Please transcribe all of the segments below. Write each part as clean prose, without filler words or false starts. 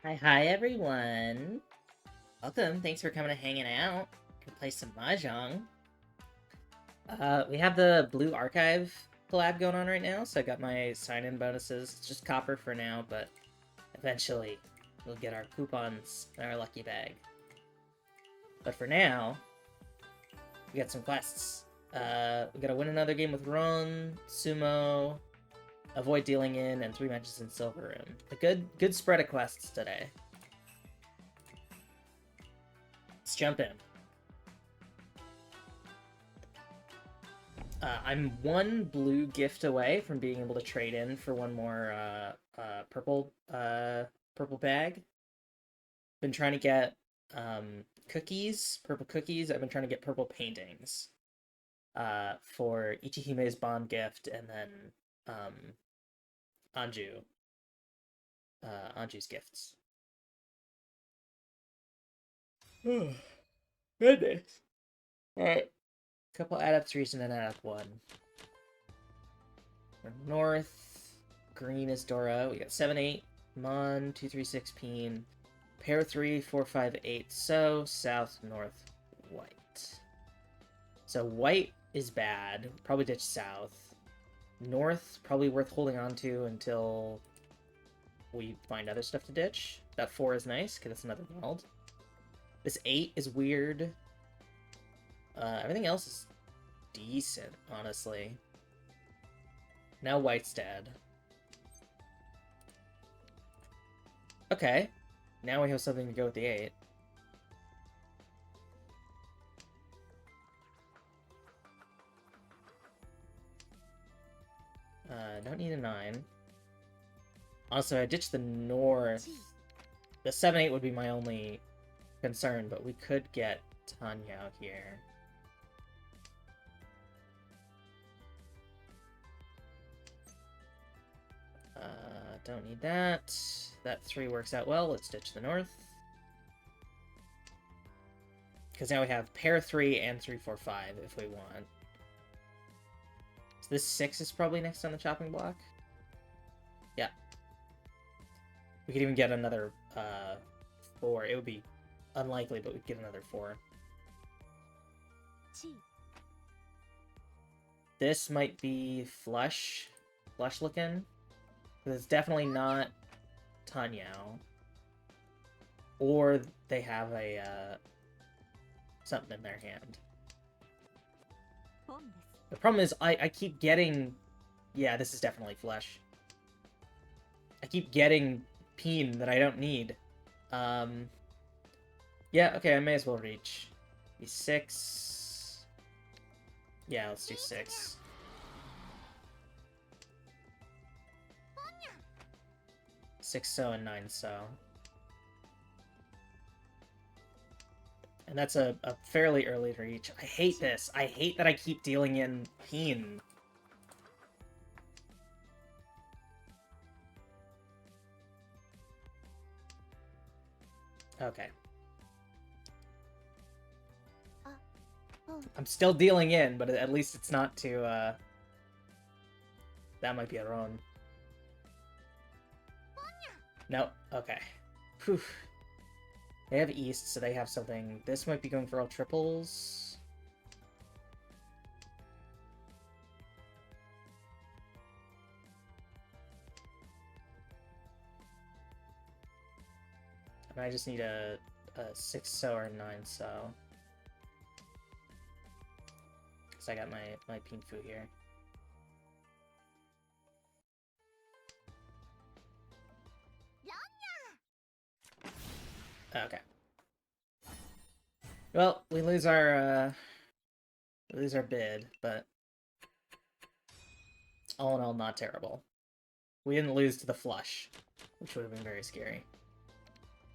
Hi everyone. Welcome. Thanks for coming and hanging out. Can play some Mahjong. We have the Blue Archive collab going on right now, so I got my sign-in bonuses. It's just copper for now, but eventually we'll get our coupons and our lucky bag. But for now, we got some quests. We gotta win another game with Ron, Sumo, avoid dealing in, and 3 matches in Silver Room. A good spread of quests today. Let's jump in. I'm 1 blue gift away from being able to trade in for 1 more purple bag. Been trying to get cookies, purple cookies. I've been trying to get purple paintings for Ichihime's bomb gift, and then Anju's gifts. Oh, goodness. Alright. Couple add-up 3s and then add-up 1. We're north. Green is Dora. We got 7, 8. Mon, 2, 3, 6, Peen. Pair 3, 4, 5, 8. So, south, north, white. So, white is bad. Probably ditch south. North, probably worth holding on to until we find other stuff to ditch. That 4 is nice, because it's another world. This 8 is weird. Everything else is decent, honestly. Now white's dead. Okay. Now we have something to go with the 8. Don't need a 9. Also, I ditched the north. The 7, 8 would be my only concern, but we could get Tanya here. Don't need that. That 3 works out well. Let's ditch the north. Because now we have pair 3 and 3, 4, 5 if we want. So this 6 is probably next on the chopping block. Yeah. We could even get another 4. It would be unlikely, but we'd get another 4. This might be flush looking. It's definitely not Tanyao. Or they have a something in their hand. The problem is I keep getting... Yeah, this is definitely flush. I keep getting Peen that I don't need. Yeah, okay, I may as well reach. Be 6. Yeah, let's do 6. Six so and 9 so. And that's a fairly early reach. I hate this. I hate that I keep dealing in Peen. Okay. I'm still dealing in, but at least it's not to, that might be a wrong. No, okay. Whew. They have east, so they have something. This might be going for all triples. And I just need a 6 so or 9 so. Because I got my Peen Fu here. Okay. Well, we lose our bid, but all in all, not terrible. We didn't lose to the flush, which would have been very scary.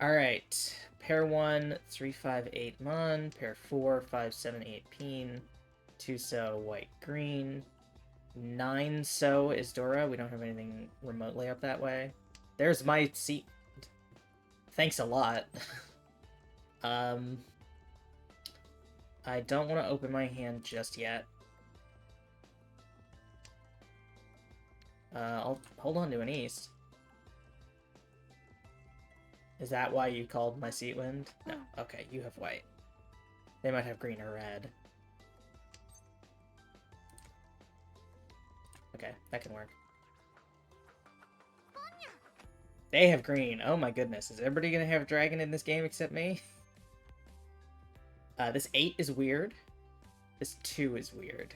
Alright. Pair 1, 3, 5, 8 Mon. Pair 4, 5, 7, 8 Peen. 2 so, white, green. 9 so is Dora. We don't have anything remotely up that way. There's my seat. Thanks a lot. I don't want to open my hand just yet. I'll hold on to an east. Is that why you called my Seat Wind? No. Okay, you have white. They might have green or red. Okay, that can work. They have green. Oh my goodness. Is everybody gonna have dragon in this game except me? This 8 is weird. This 2 is weird.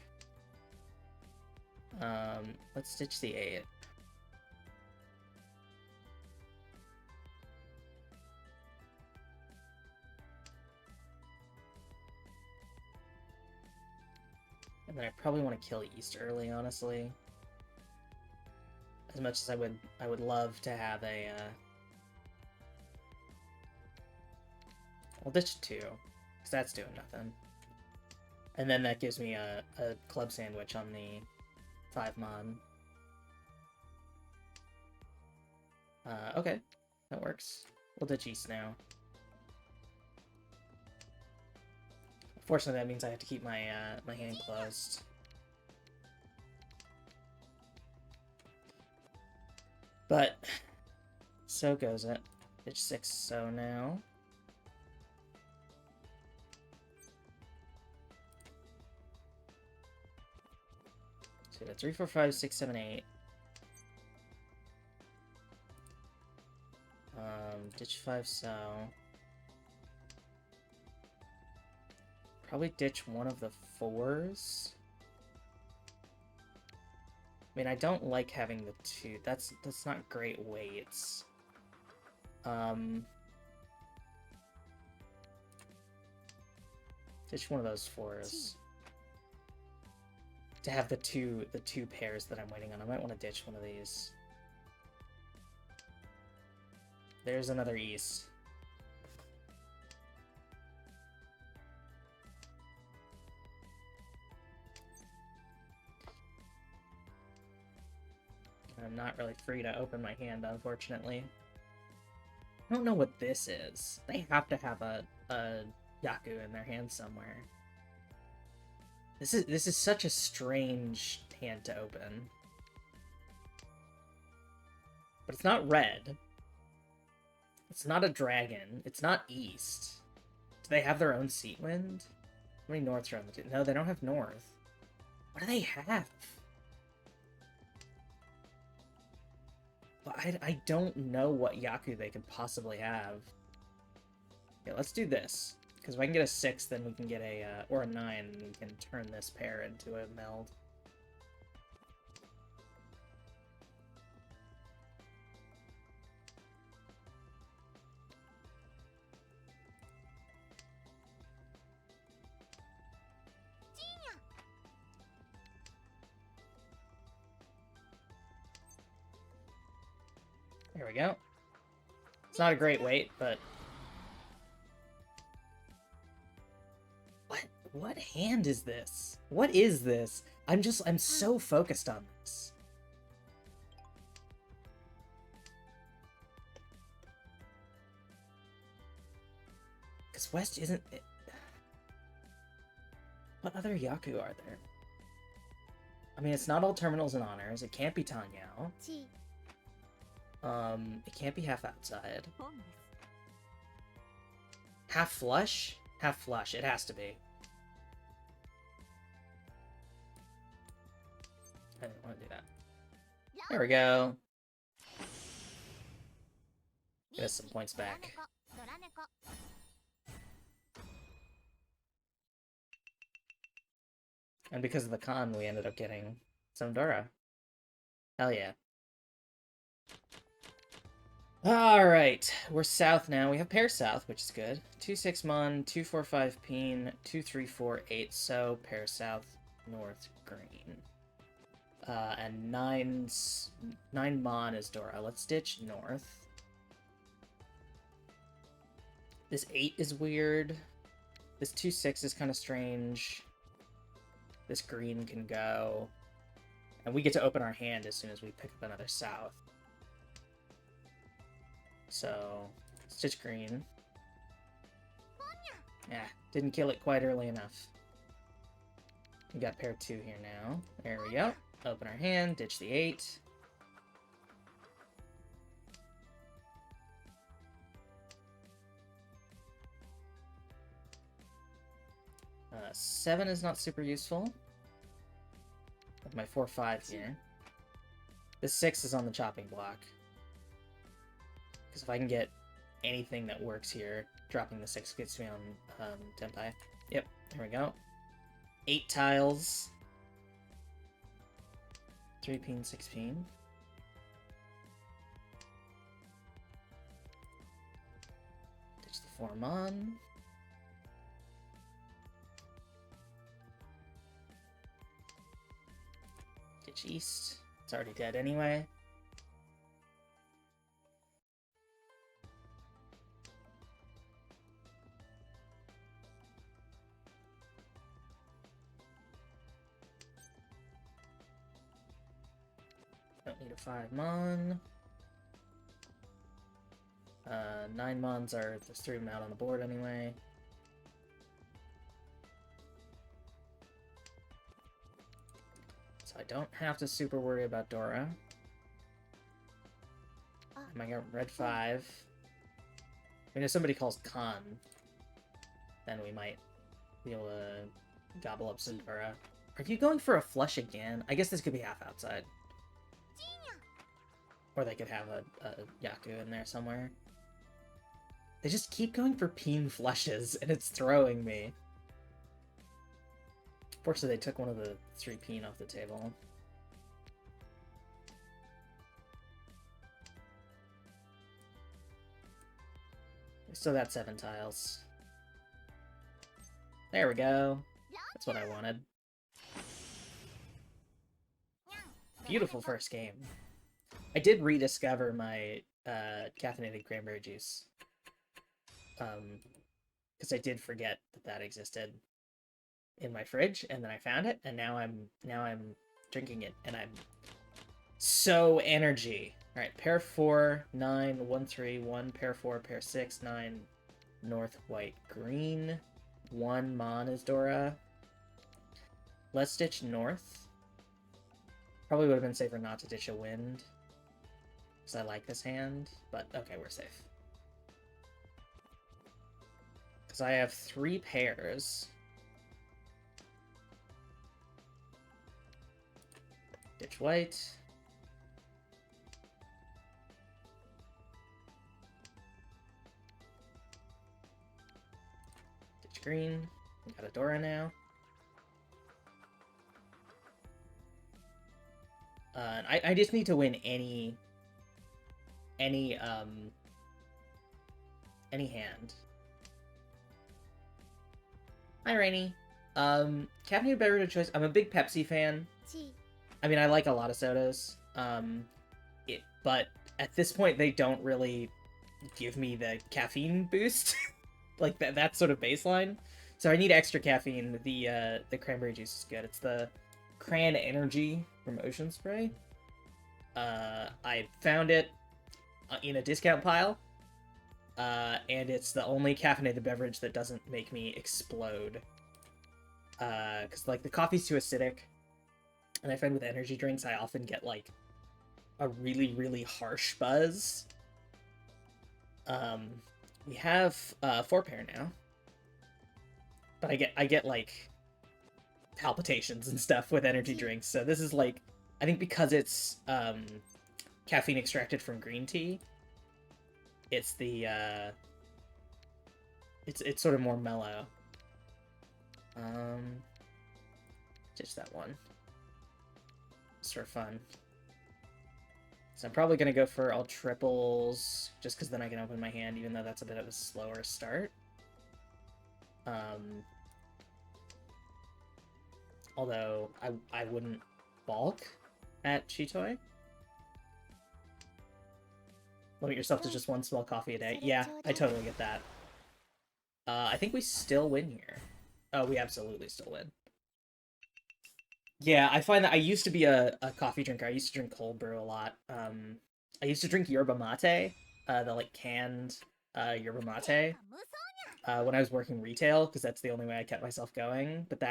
Let's stitch the 8. And then I probably want to kill East early, honestly. As much as I would love to have a, I'll ditch 2, because that's doing nothing. And then that gives me a club sandwich on the 5 mon. Okay, that works. We'll ditch East now. Fortunately, that means I have to keep my my hand closed. But so goes it. Ditch 6 so now. So 3, 4, 5, 6, 7, 8. Ditch 5 so. Probably ditch one of the 4s. I mean, I don't like having the 2. That's not great weights. Ditch one of those 4s. To have the two pairs that I'm waiting on. I might want to ditch one of these. There's another East. I'm not really free to open my hand, unfortunately. I don't know what this is. They have to have a Yaku in their hand somewhere. This is such a strange hand to open. But it's not red. It's not a dragon. It's not East. Do they have their own Seat Wind? How many Norths are on the team? No, they don't have North. What do they have? But I don't know what Yaku they could possibly have. Yeah, let's do this. Because if I can get a 6, then we can get a, or a 9, and we can turn this pair into a meld. There we go. It's not a great weight, but... What hand is this? What is this? I'm so focused on this. Because West isn't... What other Yaku are there? I mean, it's not all terminals and honors. It can't be Tanyao. It can't be half outside. Half flush? Half flush. It has to be. I didn't want to do that. There we go. Get us some points back. And because of the con, we ended up getting some Dora. Hell yeah. Alright, we're south now. We have pair south, which is good. 2-6 mon, 2-4-5 peen, 2-3-4-8 so, pair south, north, green. And 9 mon is Dora. Let's ditch north. This 8 is weird. This 2-6 is kind of strange. This green can go. And we get to open our hand as soon as we pick up another south. So, stitch green. Yeah, didn't kill it quite early enough. We got pair 2 here now. There we go. Open our hand, ditch the 8. 7 is not super useful. With my 4-5 here. The 6 is on the chopping block. Because if I can get anything that works here, dropping the 6 gets me on Tempai. Yep, there we go. 8 tiles. 3 peen, 6 peen. Ditch the 4 mon. Ditch east. It's already dead anyway. Don't need a 5 mon. 9 mons are, there's 3 of them out on the board anyway. So I don't have to super worry about Dora. I might get red 5. I mean, if somebody calls Khan, then we might be able to gobble up some Dora. Are you going for a flush again? I guess this could be half outside. Or they could have a Yaku in there somewhere. They just keep going for peen flushes, and it's throwing me. Fortunately, they took one of the 3 peen off the table. We still got 7 tiles. There we go. That's what I wanted. Beautiful first game. I did rediscover my caffeinated cranberry juice. Because I did forget that existed in my fridge, and then I found it, and now I'm drinking it, and I'm so energy. All right, pair 4, 9, 1, 3, 1, pair 4, pair 6, 9, north, white, green, 1 mon is Dora. Let's ditch north. Probably would have been safer not to ditch a wind, because I like this hand, but okay, we're safe. Because I have 3 pairs. Ditch white. Ditch green. We got a Dora now. And I just need to win any hand. Hi, Rainy. Caffeinated beverage of choice. I'm a big Pepsi fan. I mean, I like a lot of sodas. But at this point, they don't really give me the caffeine boost, like that sort of baseline. So I need extra caffeine. The cranberry juice is good. It's the Cran Energy from Ocean Spray. I found it in a discount pile. And it's the only caffeinated beverage that doesn't make me explode. Because, like, the coffee's too acidic. And I find with energy drinks, I often get, like, a really, really harsh buzz. We have 4 pair now. But I get, like, palpitations and stuff with energy drinks. So this is, like, I think because it's caffeine extracted from green tea, it's the it's sort of more mellow. Just that one. Just for fun. So I'm probably gonna go for all triples, just because then I can open my hand, even though that's a bit of a slower start. Although I wouldn't balk at Chitoi. Limit yourself to just 1 small coffee a day. Yeah, I totally get that. I think we still win here. Oh, we absolutely still win. Yeah, I find that I used to be a coffee drinker. I used to drink cold brew a lot. I used to drink yerba mate, the, like, canned yerba mate, when I was working retail, because that's the only way I kept myself going. But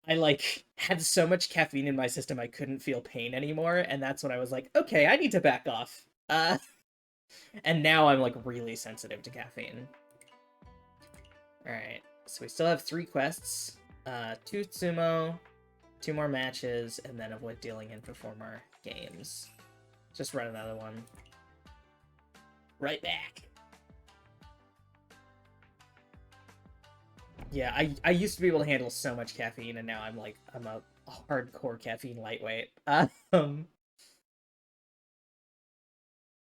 I, like, had so much caffeine in my system I couldn't feel pain anymore, and that's when I was like, okay, I need to back off. And now I'm, like, really sensitive to caffeine. Alright. So we still have 3 quests. 2 sumo, 2 more matches, and then avoid dealing in for 4 more games. Just run another one. Right back. Yeah, I used to be able to handle so much caffeine, and now I'm a hardcore caffeine lightweight.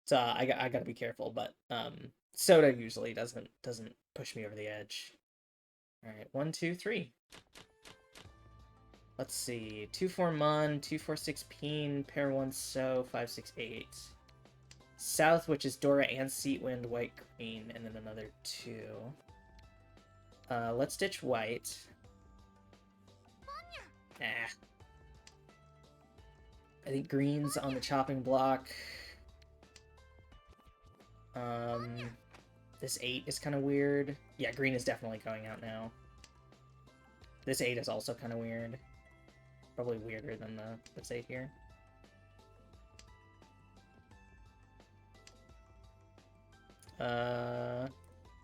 So I gotta be careful, but soda usually doesn't push me over the edge. All right, 1, 2, 3. Let's see, 2-4 Mun, 2-4-6 Peen, pair 1 So, 5-6-8. South, which is Dora and Seatwind, white, green, and then another 2. Let's ditch white. Ah. I think green's on the chopping block. This 8 is kind of weird. Yeah, green is definitely going out now. This 8 is also kind of weird. Probably weirder than this 8 here.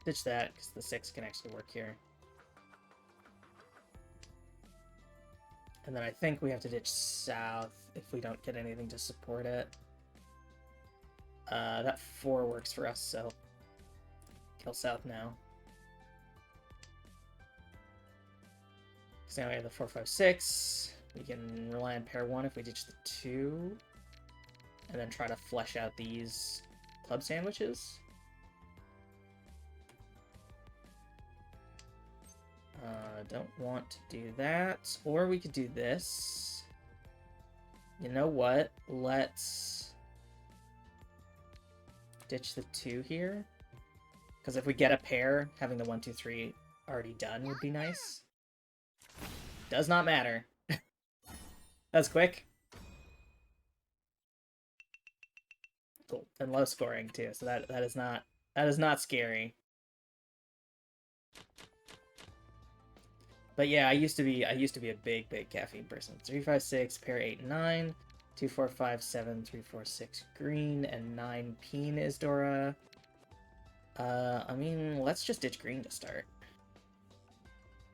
Ditch that, because the 6 can actually work here. And then I think we have to ditch south if we don't get anything to support it. That 4 works for us, so kill south now. So now we have the 4-5-6. We can rely on pair 1 if we ditch the 2. And then try to flesh out these club sandwiches. Don't want to do that. Or we could do this. You know what? Let's ditch the 2 here. Because if we get a pair, having the 1, 2, 3 already done would be nice. Does not matter. That's quick. Cool. And low scoring too, so that is not scary. But yeah, I used to be a big caffeine person. 3-5-6, pair 8 and 9, 2-4-5-7, 3-4-6 green, and 9 Peen is Dora. I mean, let's just ditch green to start.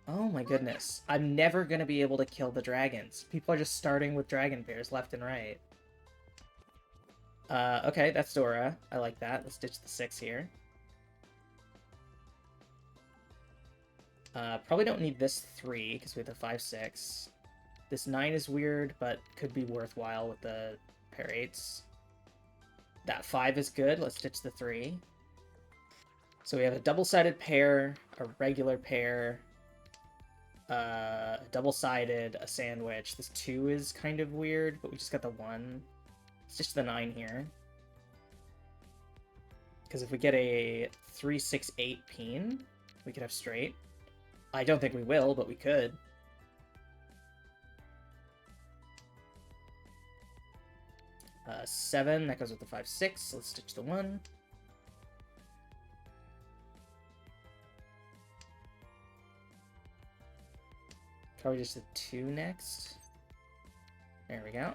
Oh my goodness. I'm never gonna be able to kill the dragons. People are just starting with dragon pairs left and right. Okay, that's Dora. I like that. Let's ditch the 6 here. Probably don't need this 3, because we have the 5-6. This 9 is weird, but could be worthwhile with the pair 8s. That 5 is good. Let's ditch the 3. So we have a double-sided pair, a regular pair, a double-sided, a sandwich. This 2 is kind of weird, but we just got the 1. It's just the 9 here. Because if we get a 3-6-8 Peen, we could have straight. I don't think we will, but we could. Uh, 7, that goes with the 5-6. Let's stitch the 1. Probably just the 2 next. There we go.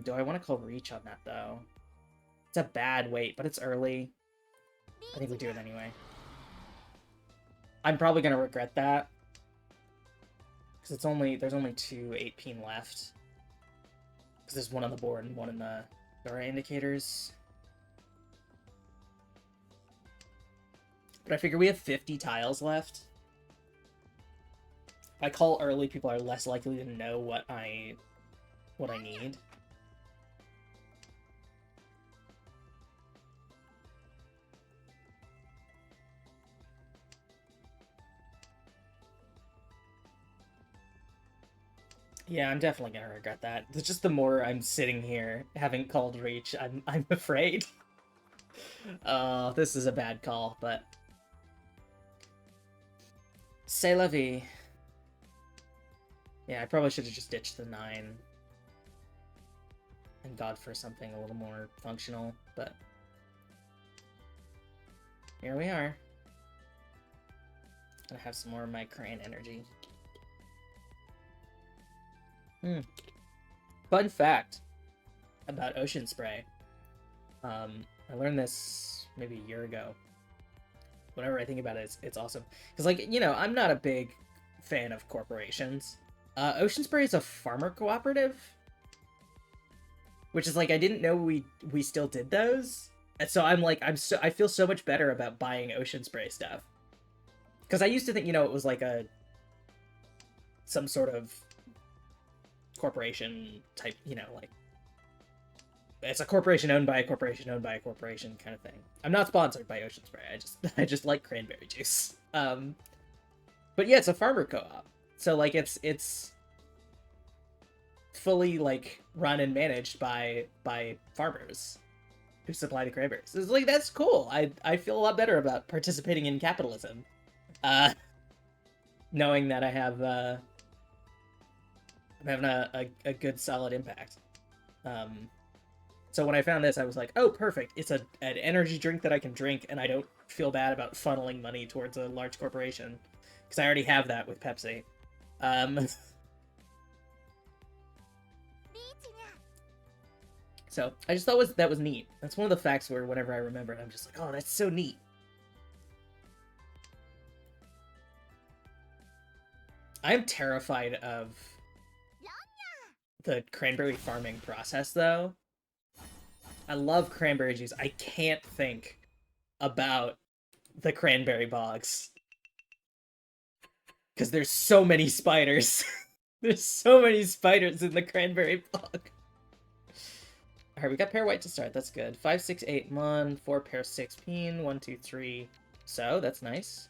Do I want to call reach on that, though? It's a bad weight, but it's early. I think we do it anyway. I'm probably going to regret that. Because there's only 2 8 Peen left. Because there's 1 on the board and 1 in the Dora indicators. But I figure we have 50 tiles left. If I call early, people are less likely to know what I need. Yeah, I'm definitely gonna regret that. It's just the more I'm sitting here having called reach, I'm afraid. Oh, this is a bad call, but c'est la vie. Yeah, I probably should have just ditched the 9 and gone for something a little more functional, but here we are. Gonna have some more of my crane energy. Fun fact about ocean spray. I I learned this maybe a year ago. Whenever I think about it, it's awesome. Because, like, you know, I'm not a big fan of corporations. Ocean Spray is a farmer cooperative, which is like, I didn't know we still did those. And so I'm like, I feel so much better about buying Ocean Spray stuff. Because I used to think, you know, it was like some sort of corporation type, you know, like, it's a corporation owned by a corporation owned by a corporation kind of thing. I'm not sponsored by Ocean Spray. I just like cranberry juice. But yeah, it's a farmer co-op. So like it's fully like run and managed by farmers who supply the cranberries. It's like, that's cool. I feel a lot better about participating in capitalism. Knowing that I'm having a good solid impact. So when I found this, I was like, oh, perfect. It's an energy drink that I can drink, and I don't feel bad about funneling money towards a large corporation. Because I already have that with Pepsi. So I just thought that was neat. That's one of the facts where whenever I remember it, I'm just like, oh, that's so neat. I'm terrified of the cranberry farming process, though. I love cranberry juice. I can't think about the cranberry bogs. Because there's so many spiders. There's so many spiders in the cranberry bog. Alright, we got pair white to start. That's good. 5, 6, 8 mon, 4 pair 6 peen, 1, 2, 3. So, that's nice.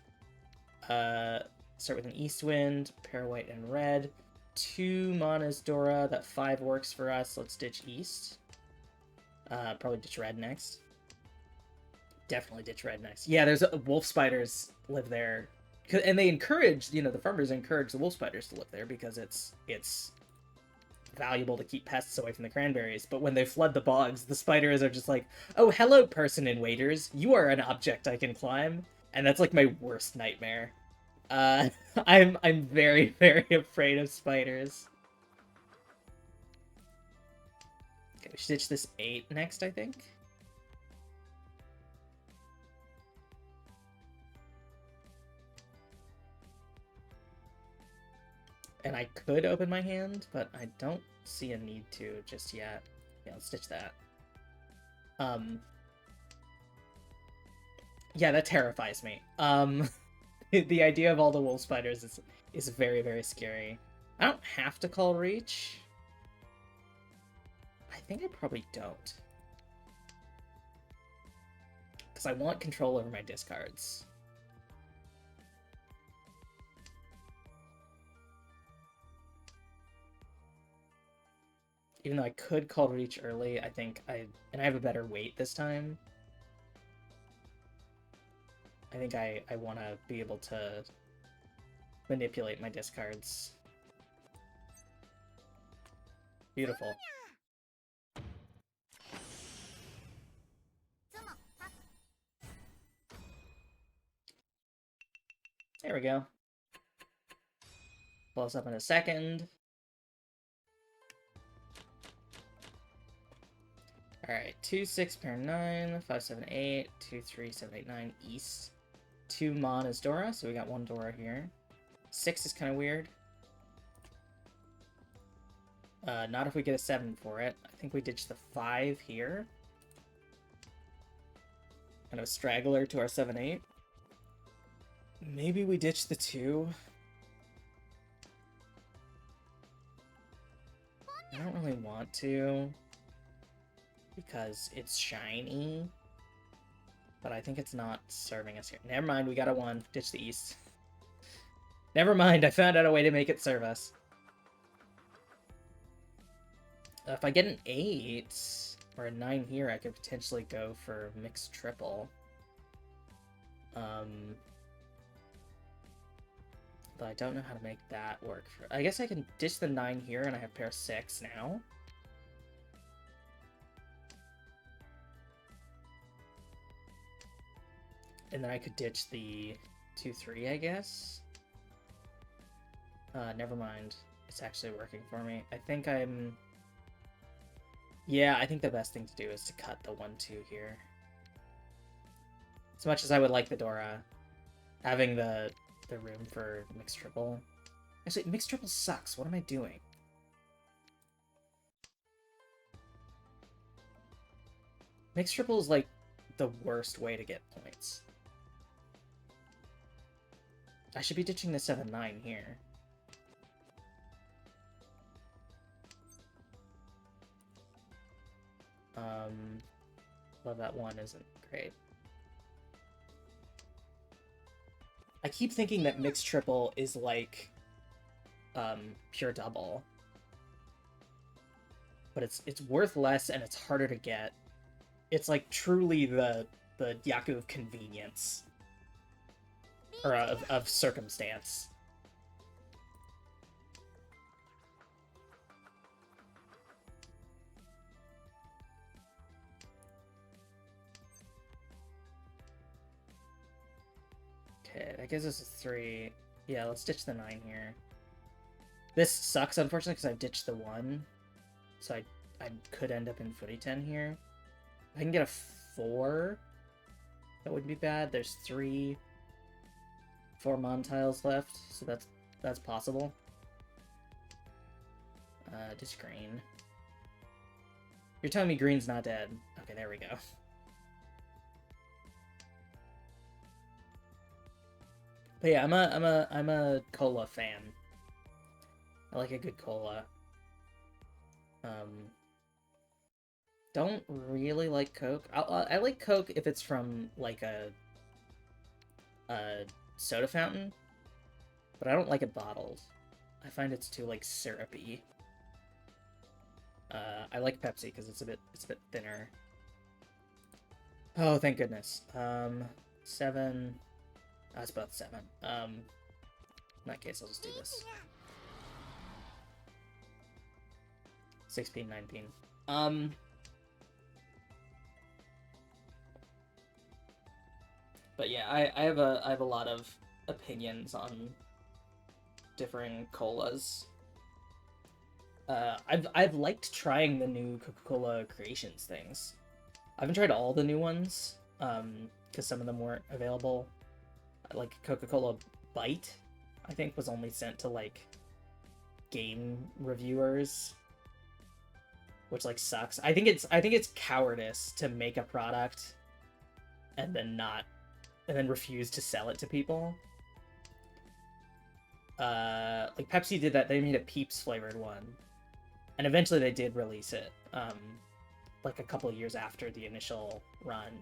Start with an east wind, pair white and red. 2 mon is Dora. That 5 works for us. Let's ditch east. Probably ditch red next. Definitely ditch red next. Yeah, there's wolf spiders live there. And they encourage, you know, the farmers encourage the wolf spiders to live there because it's valuable to keep pests away from the cranberries. But when they flood the bogs, the spiders are just like, oh, hello, person in waiters. You are an object I can climb. And that's like my worst nightmare. I'm very, very afraid of spiders. Okay, we should ditch this 8 next, I think. And I could open my hand, but I don't see a need to just yet. Yeah, let's ditch that. Yeah, that terrifies me. The idea of all the wolf spiders is very, very scary. I don't have to call Reach. I think I probably don't. Because I want control over my discards. Even though I could call Reach early, I think I have a better weight this time. I think I want to be able to manipulate my discards. Beautiful. There we go. Blow us up in a second. Alright, 2, 6, pair 9, 5, 7, 8, 2, 3, 7, 8, 9, east. 2 mon is Dora, so we got 1 Dora here. 6 is kind of weird. Not if we get a 7 for it. I think we ditch the 5 here. Kind of a straggler to our 7, 8. Maybe we ditch the 2. I don't really want to, because it's shiny. But I think it's not serving us here. Never mind, we got a 1. Ditch the east. Never mind, I found out a way to make it serve us. If I get an 8 or a 9 here, I could potentially go for mixed triple. But I don't know how to make that work. I guess I can ditch the 9 here, and I have pair 6 now. And then I could ditch the 2, 3, I guess. Never mind. It's actually working for me. I think I'm... Yeah, I think the best thing to do is to cut the 1, 2 here. As much as I would like the Dora, having the room for mixed triple. Actually, mixed triple sucks. What am I doing? Mixed triple is like the worst way to get points. I should be ditching the 7-9 here. Love that one isn't great. I keep thinking that mixed triple is like pure double. But it's worth less and it's harder to get. It's like truly the Yaku of convenience. Or of circumstance. Okay, that gives us a 3. Yeah, let's ditch the 9 here. This sucks, unfortunately, because I ditched the 1. So I could end up in footy 10 here. If I can get a 4, that wouldn't be bad. There's 4 Mon tiles left, so that's possible. Ditch green. You're telling me green's not dead. Okay, there we go. But yeah, I'm a cola fan. I like a good cola. Don't really like Coke. I like Coke if it's from like a soda fountain, but I don't like it bottled. I find it's too like syrupy. I like Pepsi because it's a bit thinner. Oh, thank goodness. 7. That's both 7. In that case, I'll just do this. 6p, 9p. But yeah, I have a lot of opinions on differing colas. I've liked trying the new Coca-Cola Creations things. I haven't tried all the new ones, because some of them weren't available. Like Coca-Cola Bite, I think, was only sent to like game reviewers, which like sucks. I think it's cowardice to make a product and then refuse to sell it to people. Like Pepsi did that. They made a Peeps flavored one, and eventually they did release it, like a couple of years after the initial run.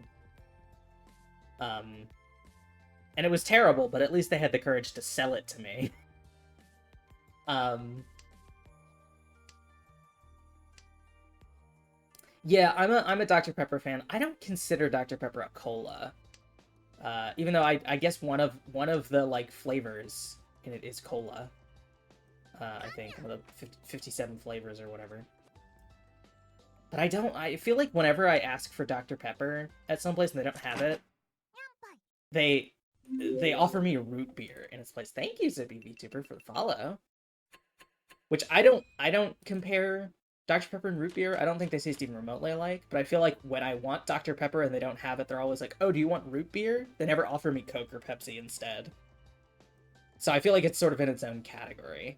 And it was terrible, but at least they had the courage to sell it to me. Yeah, I'm a Dr. Pepper fan. I don't consider Dr. Pepper a cola. Even though I guess one of the like flavors in it is cola. I think one of the 57 flavors or whatever. But I feel like whenever I ask for Dr. Pepper at some place and they don't have it, they offer me root beer in its place. Thank you, Zippy VTuber, for the follow. Which I don't compare Dr. Pepper and root beer. I don't think they taste even remotely alike, but I feel like when I want Dr. Pepper and they don't have it, they're always like, oh, do you want root beer? They never offer me Coke or Pepsi instead. So I feel like it's sort of in its own category.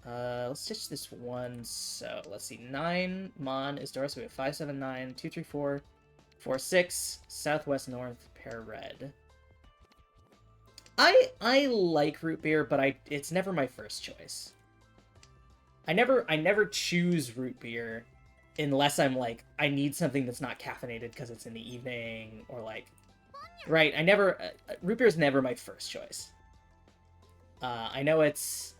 Let's stitch this one. So let's see, 9 Mon is Dora, so we have 5, 7, 9, 2, 3, 4, 4, 6, southwest, north, pair red. I like root beer, but it's never my first choice. I never choose root beer unless I'm like, I need something that's not caffeinated because it's in the evening, or like, right, root beer is never my first choice. I know it's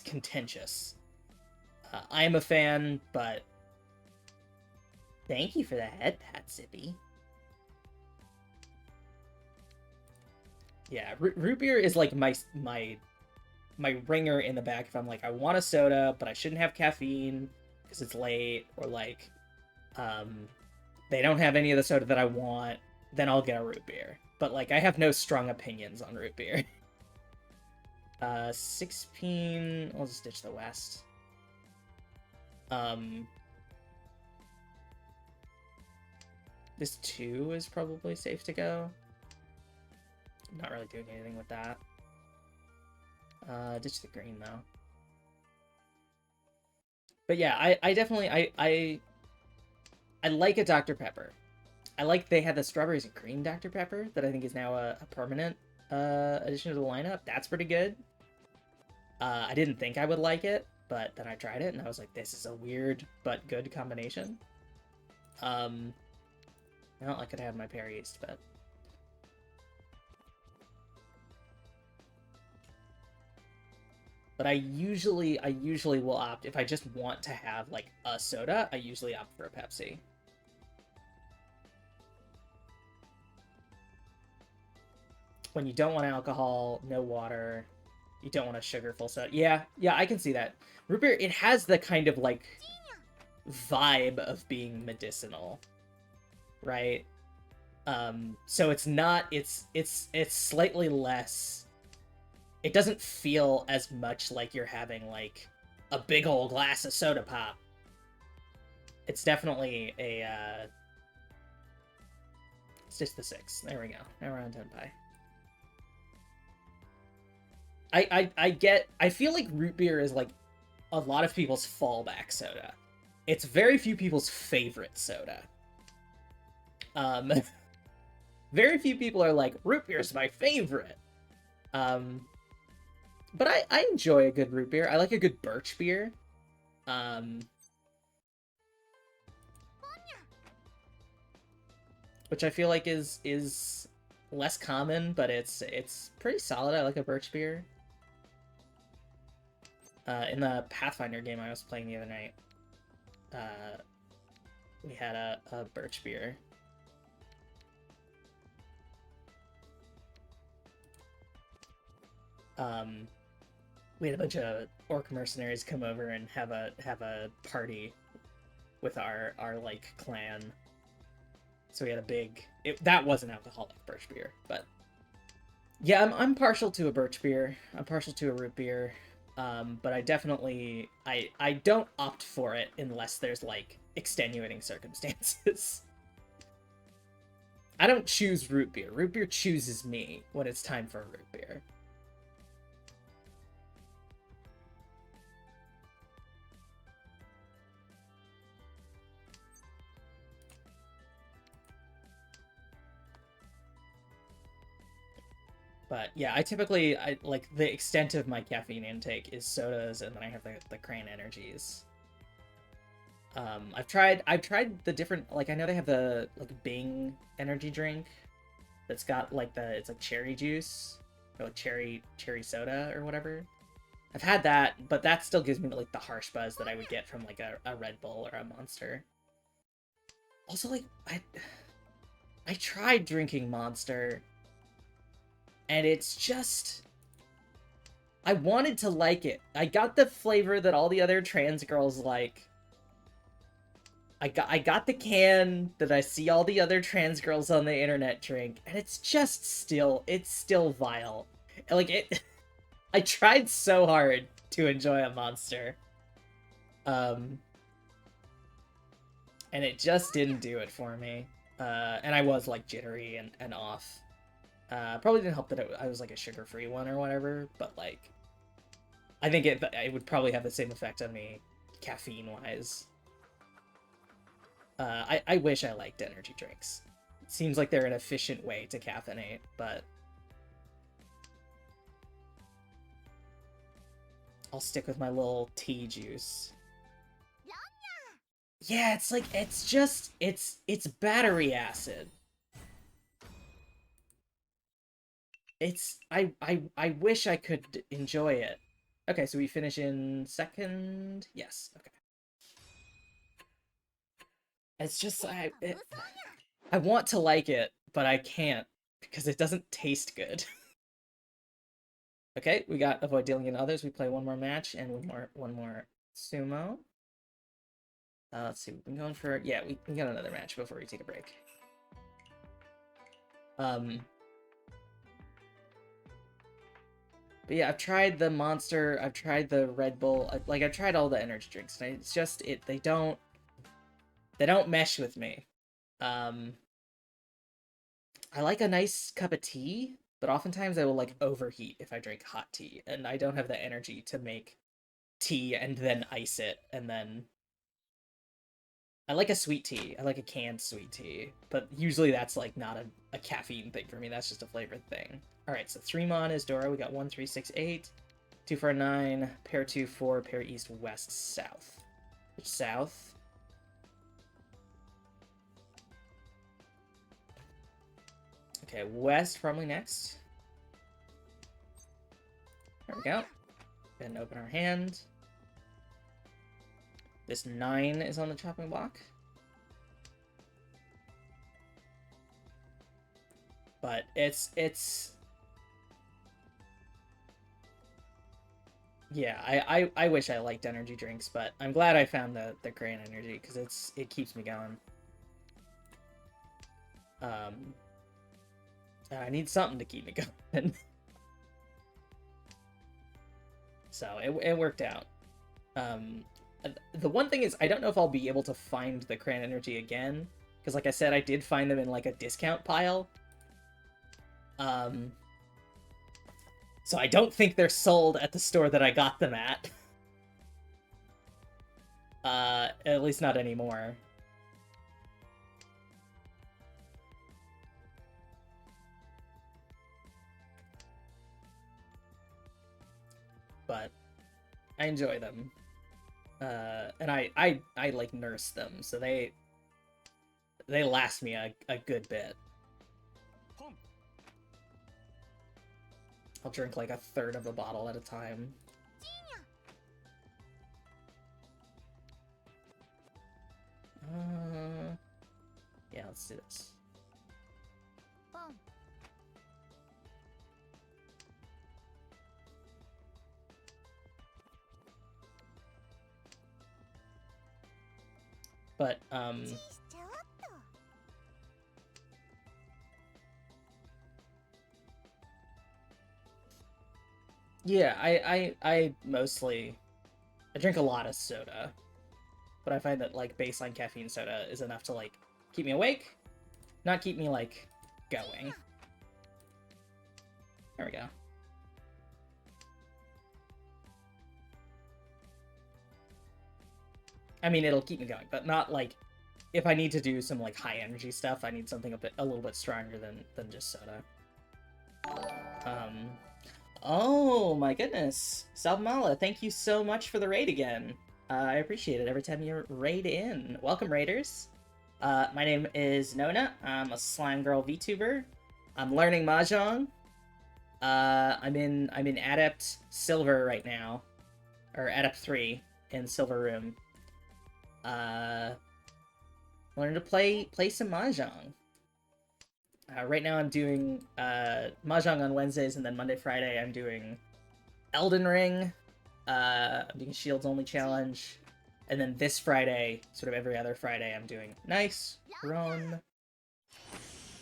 contentious. I am a fan, but thank you for the head pat, Zippy. Yeah, root beer is like my ringer in the back if I'm like, I want a soda, but I shouldn't have caffeine because it's late, or like, they don't have any of the soda that I want, then I'll get a root beer. But like, I have no strong opinions on root beer. 16, I'll just ditch the west. This 2 is probably safe to go. I'm not really doing anything with that. Ditch the green, though. But yeah, I definitely, I like a Dr. Pepper. I like they had the strawberries and cream Dr. Pepper that I think is now a permanent addition to the lineup. That's pretty good. I didn't think I would like it, but then I tried it and I was like, this is a weird but good combination. I don't like it to have my Pear East, but... But I usually will opt, if I just want to have, like, a soda, I usually opt for a Pepsi. When you don't want alcohol, no water, you don't want a sugar-full soda. Yeah, I can see that. Root beer, it has the kind of, like, vibe of being medicinal, right? So it's not, it's slightly less... It doesn't feel as much like you're having, like, a big old glass of soda pop. It's definitely a, It's just the 6. There we go. Now we're on Tenpai. I feel like root beer is, like, a lot of people's fallback soda. It's very few people's favorite soda. Very few people are like, root beer is my favorite. But I enjoy a good root beer. I like a good birch beer. Which I feel like is less common, but it's pretty solid. I like a birch beer. In the Pathfinder game I was playing the other night, we had a birch beer. We had a bunch of orc mercenaries come over and have a party with our like clan. So we had a big... that was an alcoholic birch beer, but yeah, I'm partial to a birch beer. I'm partial to a root beer, but I definitely I don't opt for it unless there's like extenuating circumstances. I don't choose root beer. Root beer chooses me when it's time for a root beer. But yeah, I like the extent of my caffeine intake is sodas, and then I have the Crane energies. I've tried the different, like, I know they have the like Bing energy drink that's got like it's like cherry juice or like cherry soda or whatever. I've had that, but that still gives me like the harsh buzz that I would get from like a Red Bull or a Monster. Also, like, I tried drinking Monster, and it's just... I wanted to like it. I got the flavor that all the other trans girls like. I got the can that I see all the other trans girls on the internet drink, and it's just still vile. Like, it... I tried so hard to enjoy a Monster. And it just didn't do it for me. And I was, like, jittery and off. Probably didn't help that I was, like, a sugar-free one or whatever, but, like... I think it would probably have the same effect on me, caffeine-wise. I wish I liked energy drinks. It seems like they're an efficient way to caffeinate, but... I'll stick with my little tea juice. Yeah, it's like, it's just, it's battery acid. It's, I wish I could enjoy it. Okay, so we finish in second? Yes, okay. It's just, I want to like it, but I can't, because it doesn't taste good. Okay, we got Avoid Dealing in Others. We play one more match, and one more sumo. Let's see, we've been going for... Yeah, we can get another match before we take a break. But yeah, I've tried the Monster, I've tried the Red Bull, I've tried all the energy drinks, and it's just, they don't mesh with me. I like a nice cup of tea, but oftentimes I will like overheat if I drink hot tea, and I don't have the energy to make tea and then ice it, and then I like a sweet tea. I like a canned sweet tea, but usually that's like not a caffeine thing for me. That's just a flavored thing. All right, so 3 mon is Dora. We got 1, 3, 6, 8, 2, 4, 9, pair 2, 4, pair east, west, south. Which south? Okay, west probably next. There we go. And open our hand. This 9 is on the chopping block. But it's yeah, I wish I liked energy drinks, but I'm glad I found the Crayon Energy because it keeps me going. I need something to keep me going. So it worked out. The one thing is I don't know if I'll be able to find the Crayon Energy again, because like I said, I did find them in like a discount pile. So I don't think they're sold at the store that I got them at. At least not anymore. But I enjoy them. And I like nurse them, so they last me a good bit. I'll drink like a third of a bottle at a time. Yeah, let's do this. But, yeah, I mostly... I drink a lot of soda. But I find that, like, baseline caffeine soda is enough to, like, keep me awake, not keep me, like, going. There we go. I mean, it'll keep me going, but not, like, if I need to do some, like, high-energy stuff, I need something a little bit stronger than just soda. Oh, my goodness. Salmala, thank you so much for the raid again. I appreciate it every time you raid in. Welcome, raiders. My name is Nona. I'm a Slime Girl VTuber. I'm learning Mahjong. I'm in Adept Silver right now. Or Adept 3 in Silver Room. Learn to play some Mahjong. Right now I'm doing Mahjong on Wednesdays, and then Monday, Friday I'm doing Elden Ring. I'm doing Shields Only Challenge. And then this Friday, sort of every other Friday, I'm doing Nice, Rome.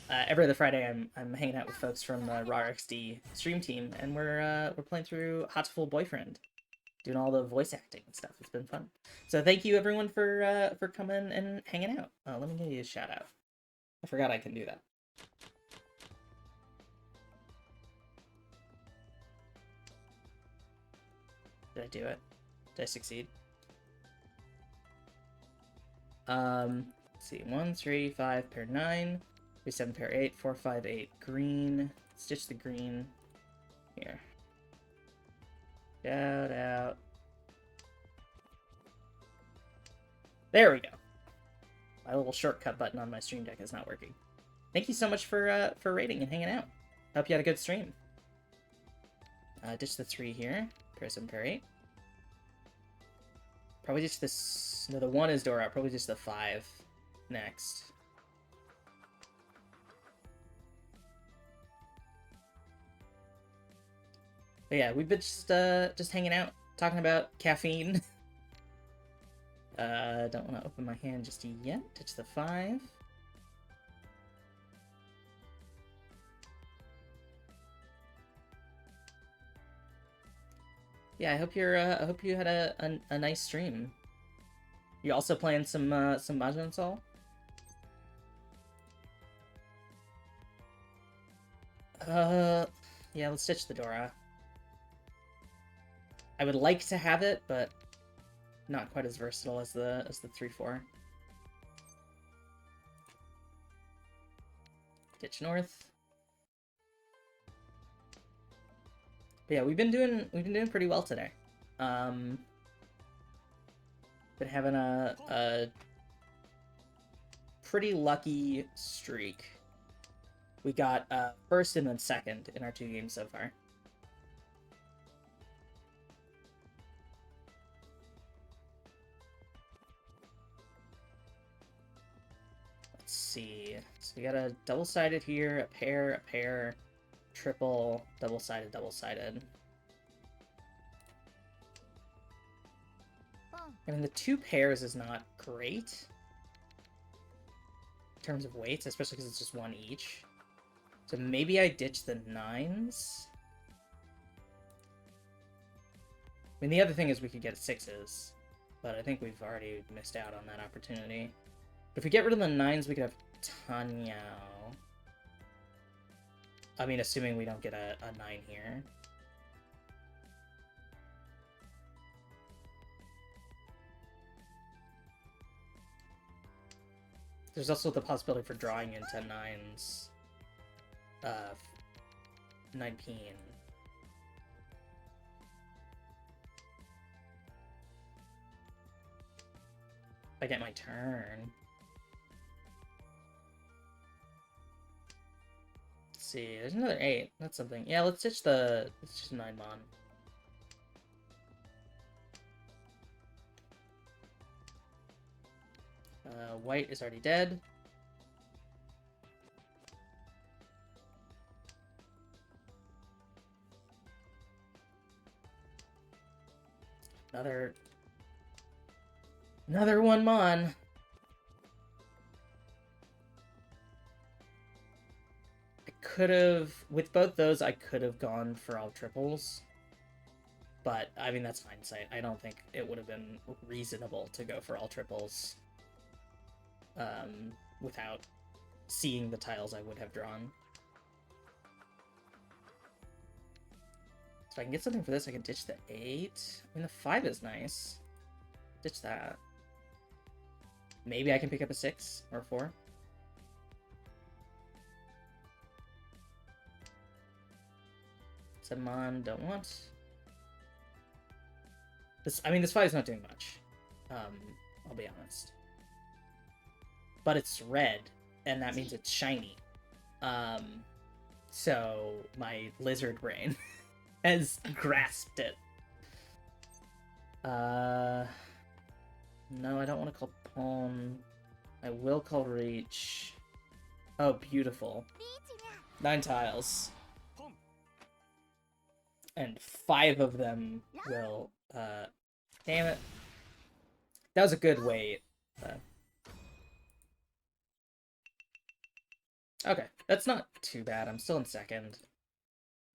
Every other Friday I'm hanging out with folks from the Raw XD stream team, and we're playing through Hatoful Boyfriend. Doing all the voice acting and stuff. It's been fun. So thank you everyone for coming and hanging out. Let me give you a shout out. I forgot I can do that. Did I do it? Did I succeed? Let's see. 1, 3, 5, pair 9. 3, 7, pair 8. 4, 5, 8. Green. Stitch the green. Here. Shout out. There we go. My little shortcut button on my stream deck is not working. Thank you so much for raiding and hanging out. Hope you had a good stream. Ditch the 3 here. Pair 7, pair 8. Probably just this... No, the 1 is Dora. Probably just the 5 next. But yeah, we've been just hanging out, talking about caffeine. Don't want to open my hand just yet. Touch the 5. Yeah, I hope you had a nice stream. You also playing some MahjongSoul? Yeah, let's ditch the Dora. I would like to have it, but not quite as versatile as the 3/4. Ditch North. But yeah, we've been doing pretty well today. Been having a pretty lucky streak. We got first and then second in our 2 games so far. Let's see. So we got a double-sided here, a pair, triple, double-sided, double-sided. I mean, the 2 pairs is not great in terms of weights, especially because it's just 1 each. So maybe I ditch the 9s. I mean, the other thing is we could get 6s, but I think we've already missed out on that opportunity. But if we get rid of the 9s, we could have Tanyao. I mean, assuming we don't get a 9 here. There's also the possibility for drawing into 9s. 19. If I get my turn. Let's see, there's another 8. That's something. Yeah, let's ditch the 9 mon. White is already dead. Another 1 mon. I could have, with both those, I could have gone for all triples. But, I mean, that's hindsight. I don't think it would have been reasonable to go for all triples without seeing the tiles I would have drawn. So I can get something for this. I can ditch the 8. I mean, the 5 is nice. Ditch that. Maybe I can pick up a 6 or 4. Mon, don't want. This, I mean, this 5 is not doing much. I'll be honest. But it's red, and that means it's shiny. So my lizard brain has grasped it. No, I don't want to call Palm. I will call Reach. Oh, beautiful. 9 tiles. And 5 of them will, damn it. That was a good wait. Okay, that's not too bad. I'm still in second.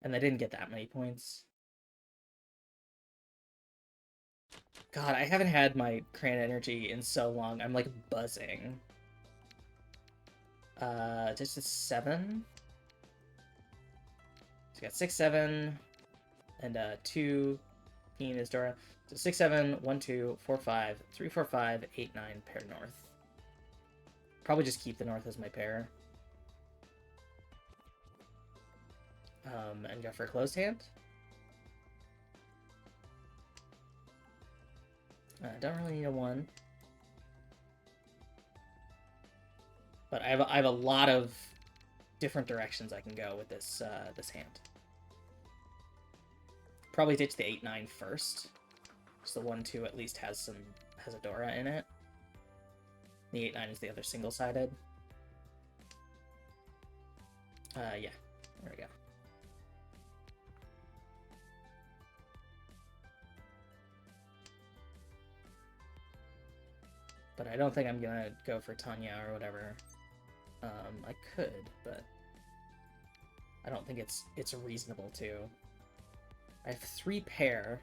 And I didn't get that many points. God, I haven't had my Cran Energy in so long. I'm, like, buzzing. Just a 7. So we got 6, 7, and 2. Peen is Dora. So 6, 7, 1, 2, 4, 5, 3, 4, 5, 8, 9, pair north. Probably just keep the north as my pair. And go for a closed hand. Don't really need a 1. But I have a lot of different directions I can go with this this hand. Probably ditch the 8, 9 first. So the 1, 2 at least has a Dora in it. The 8, 9 is the other single-sided. Yeah. There we go. But I don't think I'm gonna go for Tanya or whatever. I could, but I don't think it's reasonable to. I have 3 pair.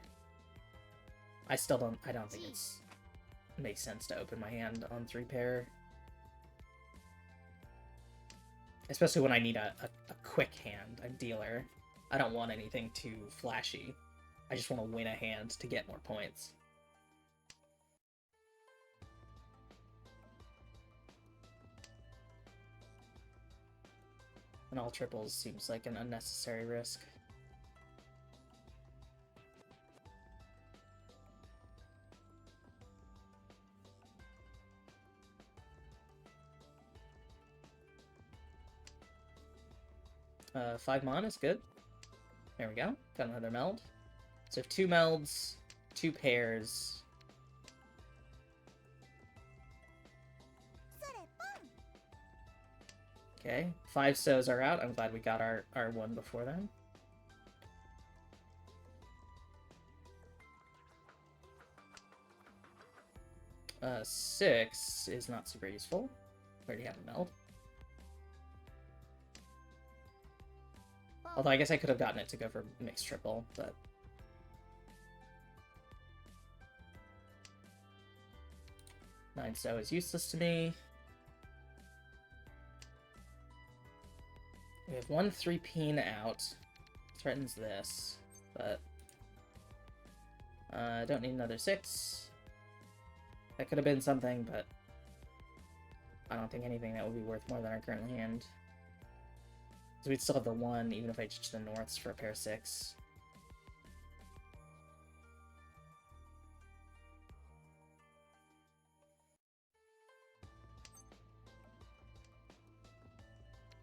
I don't think it makes sense to open my hand on 3 pair. Especially when I need a quick hand. I'm dealer. I don't want anything too flashy. I just want to win a hand to get more points. And all triples seems like an unnecessary risk. Five mon is good. There we go. Got another meld. So 2 melds, 2 pairs. Okay, 5 so's are out. I'm glad we got our one before then. Six is not super useful. We already have a meld. Although I guess I could have gotten it to go for mixed triple, but... Nine so is useless to me. We have one 3-peen out. Threatens this, but... I don't need another 6. That could have been something, but... I don't think anything that would be worth more than our current hand. So we'd still have the 1, even if I change the norths for a pair 6.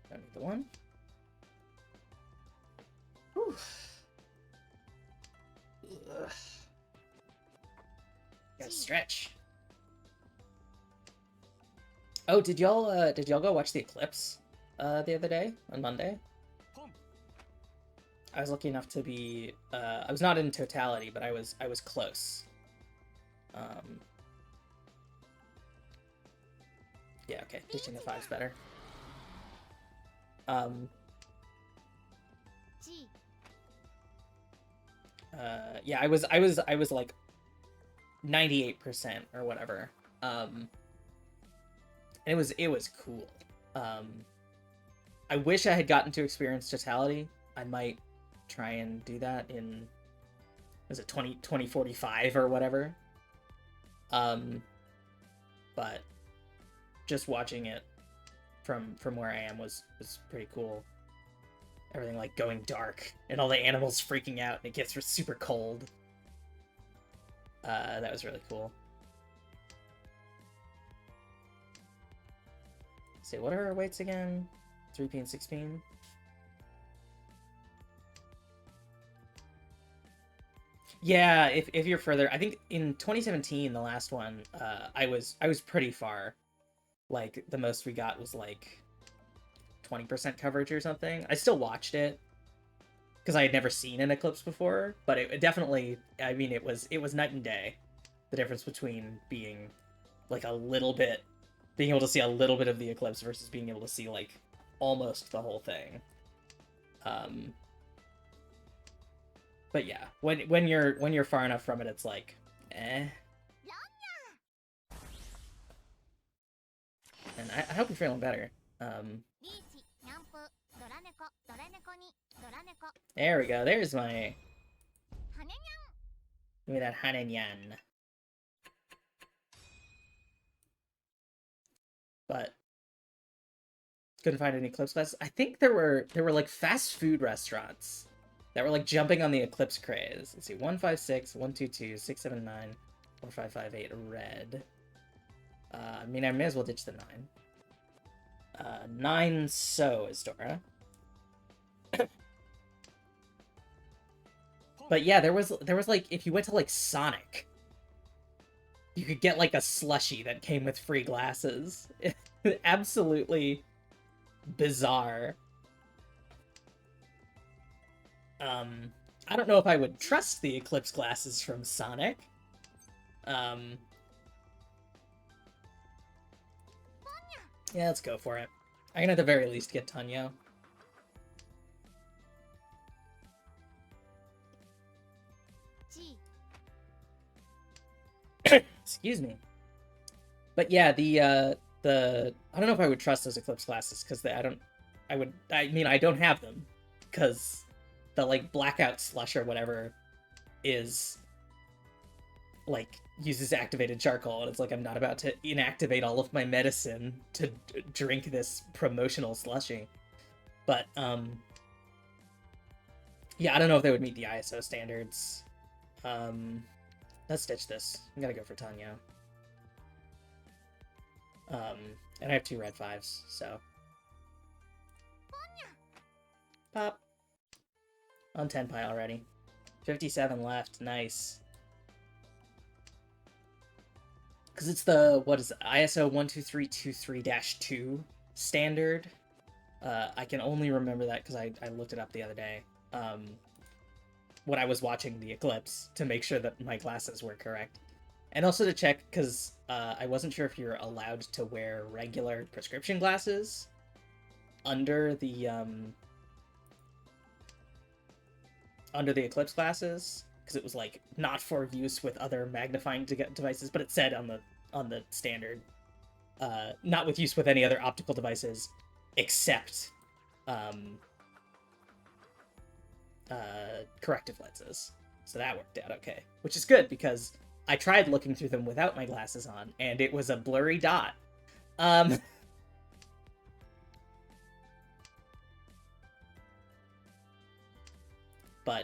Don't need the 1. Whew. Ugh. Gotta stretch. Oh, did y'all go watch the eclipse the other day on Monday? I was lucky enough to be I was not in totality, but I was close. Yeah, okay, ditching the 5's better. Yeah, I was like 98% or whatever. It was cool. I wish I had gotten to experience totality. I might try and do that in, is it 2045 or whatever? But just watching it from where I am was pretty cool. Everything like going dark and all the animals freaking out and it gets super cold. That was really cool. Let's see, what are our weights again? 3-peen, 6-peen? Yeah, if you're further, I think in 2017, the last one, I was pretty far. Like, the most we got was like 20% coverage or something. I still watched it because I had never seen an eclipse before, but it definitely, I mean, it was night and day. The difference between being like a little bit, being able to see a little bit of the eclipse versus being able to see like almost the whole thing. But yeah, when you're far enough from it, it's like, eh. And I hope you're feeling better. There we go. There's my... Give me that Hanenyan. But couldn't find any eclipse classes. I think there were like fast food restaurants that were like jumping on the eclipse craze. Let's see, 156, 122, 679, 4558 red. I mean, I may as well ditch the 9. 9 so is Dora. But yeah, there was like, if you went to like Sonic, you could get like a slushie that came with free glasses. Absolutely bizarre. I don't know if I would trust the Eclipse glasses from Sonic. Yeah, let's go for it. I can at the very least get Tanyo. Excuse me. But yeah, the I don't know if I would trust those Eclipse glasses because I don't I mean, I don't have them because the like blackout slush or whatever is like uses activated charcoal, and it's like I'm not about to inactivate all of my medicine to drink this promotional slushy. But yeah, I don't know if they would meet the ISO standards. Let's ditch this. I'm gonna go for Tanya. And I have 2 red 5s, so pop on 10 pie already. 57 left. Nice. Because it's the, what is it, ISO 12323-2 standard. I can only remember that because I looked it up the other day when I was watching the eclipse to make sure that my glasses were correct. And also to check, because I wasn't sure if you're allowed to wear regular prescription glasses under the eclipse glasses, because it was like not for use with other magnifying devices, but it said on the standard, not with use with any other optical devices except corrective lenses. So that worked out okay, which is good because I tried looking through them without my glasses on, and it was a blurry dot. But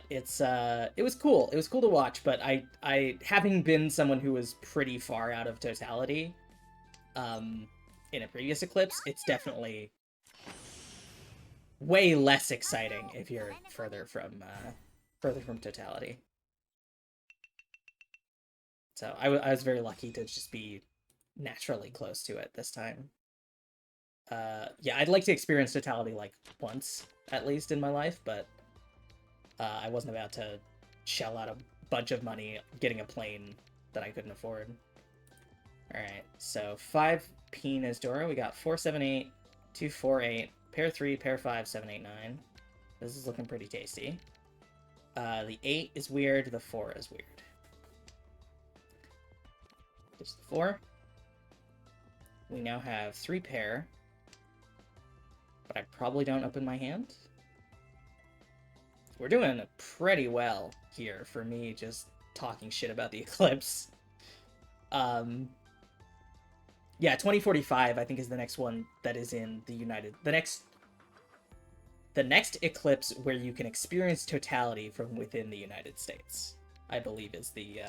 it was cool. It was cool to watch, but I having been someone who was pretty far out of totality in a previous eclipse, it's definitely way less exciting if you're further from totality. So I was very lucky to just be naturally close to it this time. Yeah, I'd like to experience totality like once at least in my life, but I wasn't about to shell out a bunch of money getting a plane that I couldn't afford. Alright, so 5 Peen is Dora. We got 478, 248, pair 3, pair 5, 789. This is looking pretty tasty. The 8 is weird, the 4 is weird. There's the 4. We now have 3 pair, but I probably don't open my hand. We're doing pretty well here for me just talking shit about the eclipse. Yeah, 2045 I think is the next one that is in the the next eclipse where you can experience totality from within the United States, I believe is the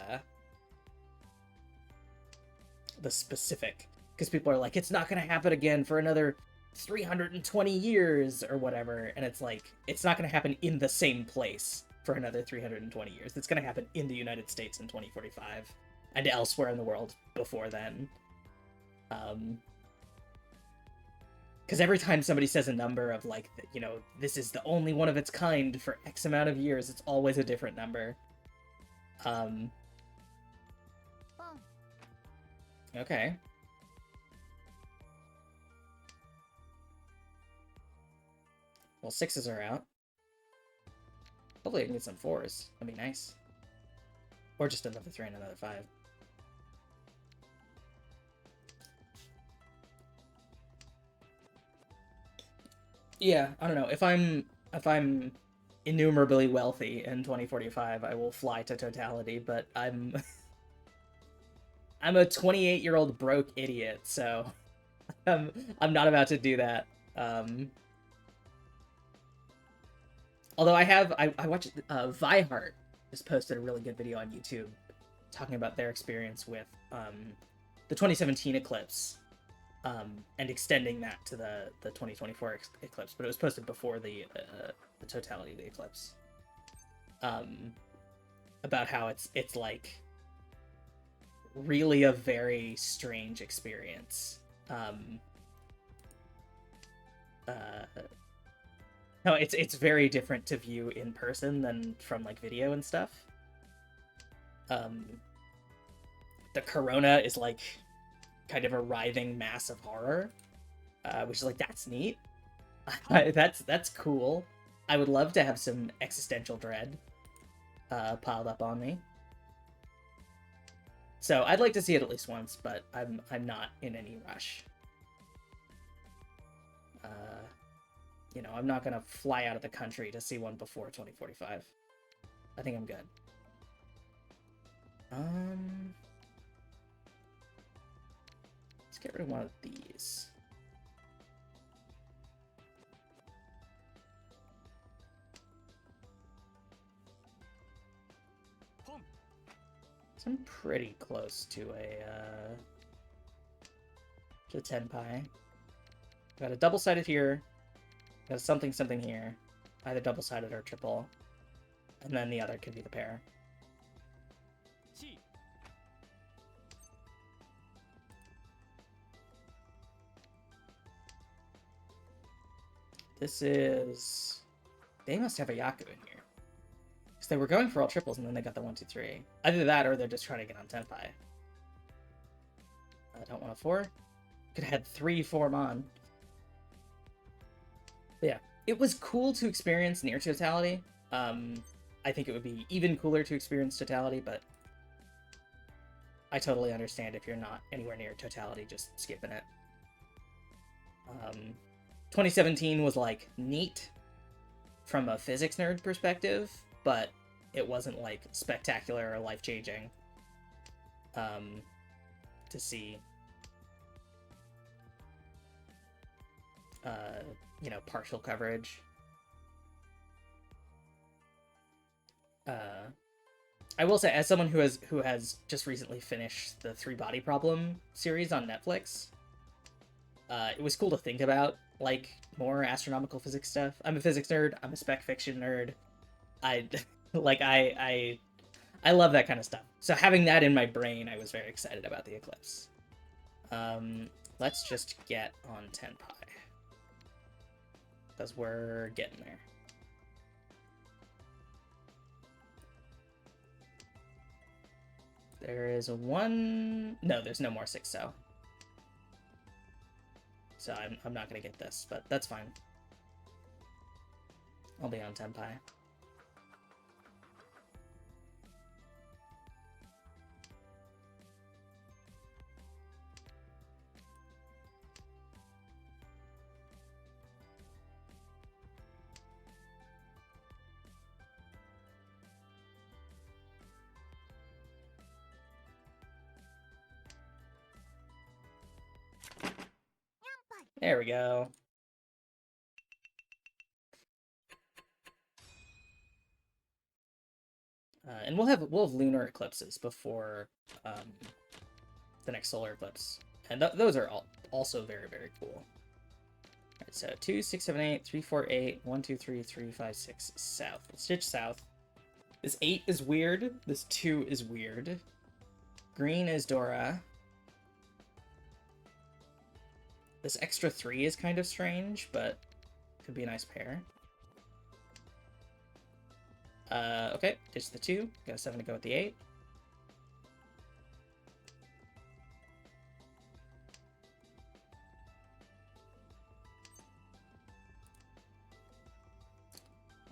specific, because people are like, it's not gonna happen again for another 320 years or whatever, and it's like, it's not going to happen in the same place for another 320 years. It's going to happen in the United States in 2045 and elsewhere in the world before then. Because every time somebody says a number of like, you know, this is the only one of its kind for X amount of years, it's always a different number. Okay. Well, 6s are out. Hopefully I can get some 4s. That'd be nice. Or just another 3 and another 5. Yeah, I don't know. If I'm innumerably wealthy in 2045, I will fly to totality, but I'm I'm a 28-year-old broke idiot, so I'm not about to do that. Although I watched Vihart just posted a really good video on YouTube talking about their experience with the 2017 eclipse and extending that to the 2024 eclipse, but it was posted before the totality of the eclipse. About how it's like really a very strange experience. No, it's very different to view in person than from like video and stuff. The corona is like kind of a writhing mass of horror, which is like, that's neat. That's cool. I would love to have some existential dread piled up on me. So I'd like to see it at least once, but I'm not in any rush. you know, I'm not gonna fly out of the country to see one before 2045. I think I'm good. Let's get rid of one of these. So I'm pretty close to a Tenpai. Got a double-sided here. Got a something here. Either double-sided or triple. And then the other could be the pair. This is... They must have a Yaku in here. Because they were going for all triples and then they got the 1, 2, 3. Either that or they're just trying to get on Tenpai. I don't want a 4. Could have had 3 4-mon. But yeah, it was cool to experience near totality. I think it would be even cooler to experience totality, but I totally understand if you're not anywhere near totality, just skipping it. 2017 was, like, neat from a physics nerd perspective, but it wasn't, like, spectacular or life-changing to see, you know, partial coverage. I will say, as someone who has just recently finished the 3 Body Problem series on Netflix, it was cool to think about, like, more astronomical physics stuff. I'm a physics nerd. I'm a spec fiction nerd. I love that kind of stuff. So having that in my brain, I was very excited about the eclipse. Let's just get on Tenpai, because we're getting there. There is a 1... No, there's no more 6, so I'm not gonna get this, but that's fine. I'll be on Tenpai. There we go. And we'll have lunar eclipses before the next solar eclipse, and those are also very, very cool. All right, so 2, 6, 7, 8, 3, 4, 8, 1, 2, 3, 3, 5, 6 south. Let's ditch south. This 8 is weird. This 2 is weird. Green is Dora. This extra 3 is kind of strange, but could be a nice pair. Okay, ditch the 2. Got a 7 to go with the 8.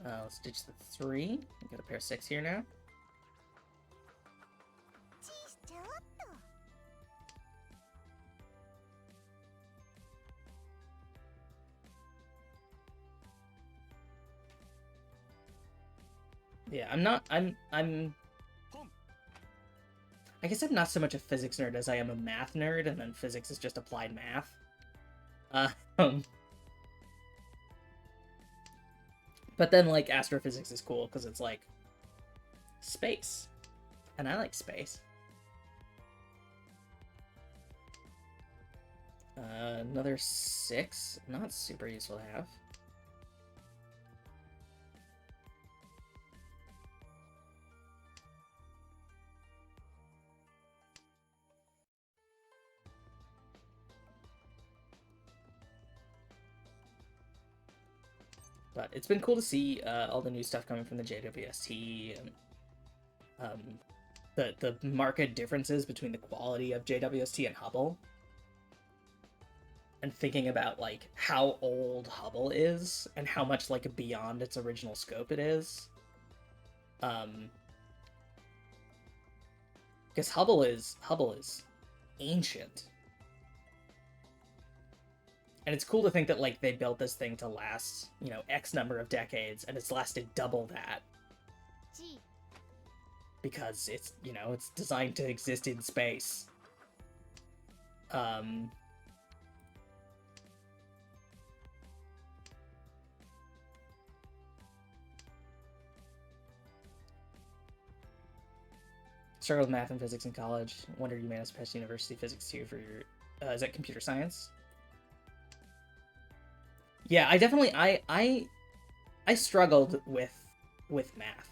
Let's ditch the 3. We got a pair of 6 here now. Yeah, I guess I'm not so much a physics nerd as I am a math nerd, and then physics is just applied math. But then, like, astrophysics is cool, because it's, like, space. And I like space. Another 6. Not super useful to have. But it's been cool to see all the new stuff coming from the JWST, and the marked differences between the quality of JWST and Hubble. And thinking about, like, how old Hubble is, and how much, like, beyond its original scope it is. Because Hubble is ancient. And it's cool to think that, like, they built this thing to last, you know, X number of decades, and it's lasted double that. Because it's, you know, it's designed to exist in space. Struggled with math and physics in college. Wonder you managed to pass university physics too for your... is that computer science? Yeah, I definitely... I struggled with math.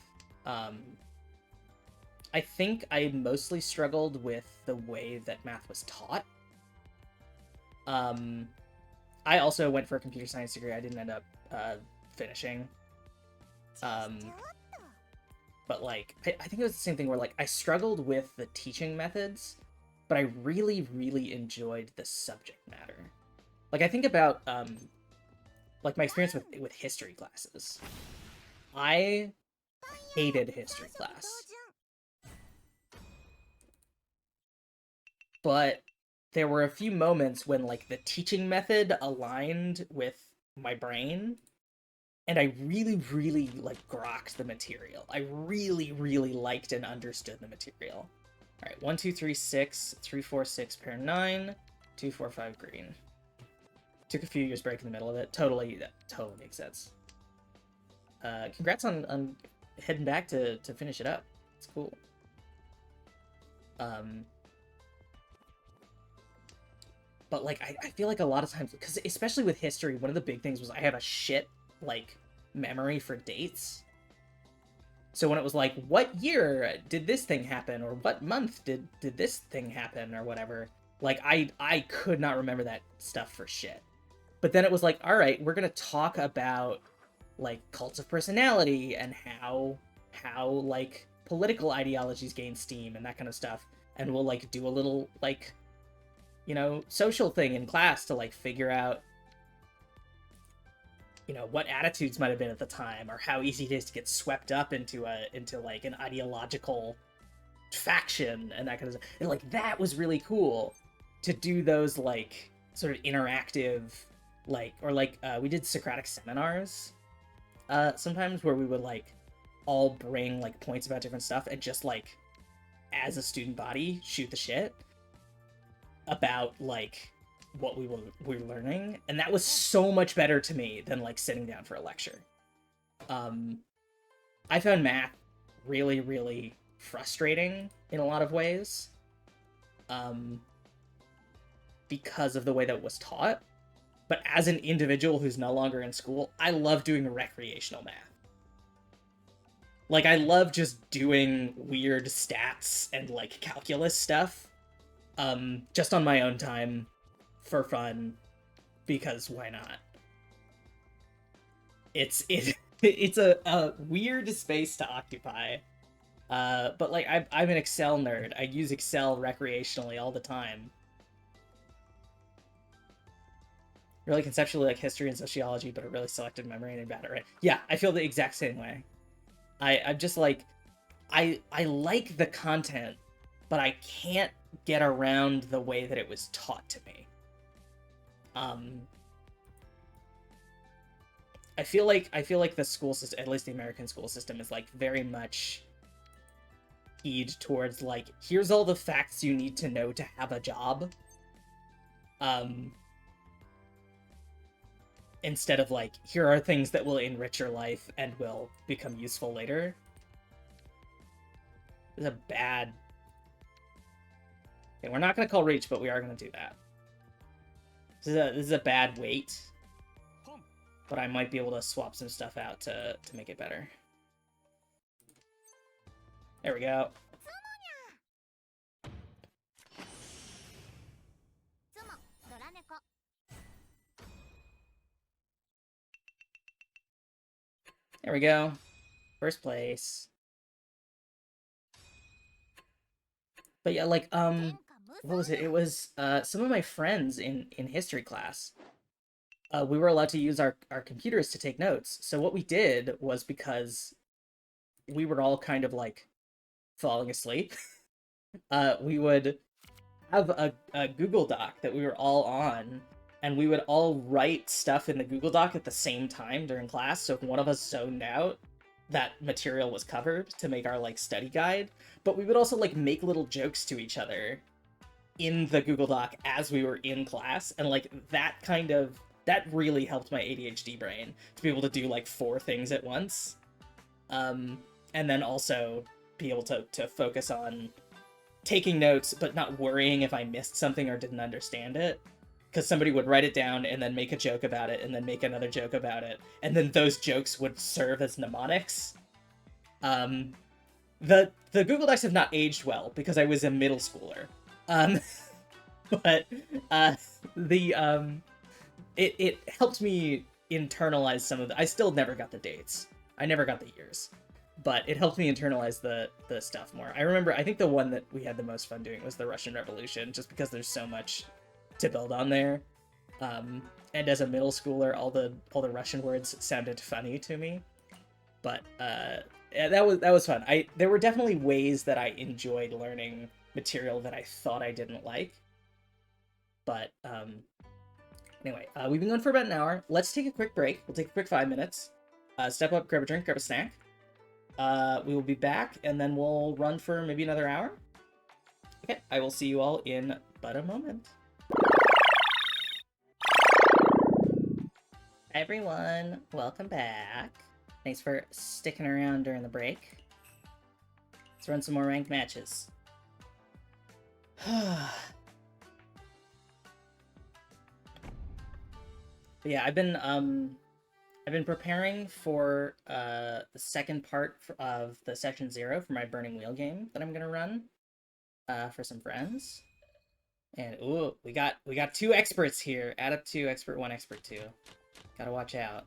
I think I mostly struggled with the way that math was taught. I also went for a computer science degree. I didn't end up finishing. But, like, I think it was the same thing where, like, I struggled with the teaching methods, but I really, really enjoyed the subject matter. Like, I think about, like, my experience with history classes. I hated history class. But there were a few moments when, like, the teaching method aligned with my brain, and I really, really, like, grokked the material. I really, really liked and understood the material. Alright, 1, 2, 3, 6, 3, 4, 6, pair 9, 2, 4, 5, green. Took a few years break in the middle of it. That totally makes sense. Congrats on heading back to finish it up. It's cool. But, like, I feel like a lot of times, because especially with history, one of the big things was I have a shit, like, memory for dates. So when it was like, what year did this thing happen, or what month did this thing happen, or whatever, like, I could not remember that stuff for shit. But then it was like, all right, we're gonna talk about, like, cults of personality and how like political ideologies gain steam and that kind of stuff, and we'll, like, do a little, like, you know, social thing in class to, like, figure out, you know, what attitudes might have been at the time, or how easy it is to get swept up into like an ideological faction and that kind of stuff. And, like, that was really cool to do those, like, sort of interactive, like, or like we did Socratic seminars sometimes, where we would, like, all bring, like, points about different stuff and just, like, as a student body shoot the shit about, like, what we were learning, and that was so much better to me than, like, sitting down for a lecture. I found math really, really frustrating in a lot of ways, because of the way that it was taught. But as an individual who's no longer in school, I love doing recreational math. Like, I love just doing weird stats and, like, calculus stuff, just on my own time, for fun, because why not? It's a weird space to occupy, but, like, I'm an Excel nerd. I use Excel recreationally all the time. Really conceptually like history and sociology, but a really selective memory and about it right. Yeah, I feel the exact same way. I'm just like, I like the content, but I can't get around the way that it was taught to me. I feel like the school system, at least the American school system, is, like, very much keyed towards, like, here's all the facts you need to know to have a job. Instead of, like, here are things that will enrich your life and will become useful later. It's a bad... Okay, we're not going to call reach, but we are going to do that. This is a bad weight, but I might be able to swap some stuff out to make it better. There we go. There we go. First place. But yeah, like, what was it? It was, some of my friends in history class. We were allowed to use our computers to take notes. So what we did was, because we were all kind of, like, falling asleep, we would have a Google Doc that we were all on, and we would all write stuff in the Google Doc at the same time during class. So if one of us zoned out, that material was covered to make our like study guide. But we would also like make little jokes to each other in the Google Doc as we were in class, and like that really helped my ADHD brain to be able to do like 4 things at once. And then also be able to focus on taking notes, but not worrying if I missed something or didn't understand it. Because somebody would write it down and then make a joke about it and then make another joke about it. And then those jokes would serve as mnemonics. The Google Docs have not aged well because I was a middle schooler. But it helped me internalize some of the... I still never got the dates. I never got the years. But it helped me internalize the stuff more. I remember, I think the one that we had the most fun doing was the Russian Revolution, just because there's so much to build on there. And as a middle schooler, all the Russian words sounded funny to me. But yeah, that was fun. There were definitely ways that I enjoyed learning material that I thought I didn't like. But anyway, we've been going for about an hour. Let's take a quick break. We'll take a quick 5 minutes. Step up, grab a drink, grab a snack. We will be back, and then we'll run for maybe another hour. Okay, I will see you all in but a moment. Hi everyone, welcome back. Thanks for sticking around during the break. Let's run some more ranked matches. But yeah, I've been preparing for the second part of the Session 0 for my Burning Wheel game that I'm gonna run for some friends. And ooh, we got 2 experts here. Add up 2, expert 1, expert 2. Gotta watch out.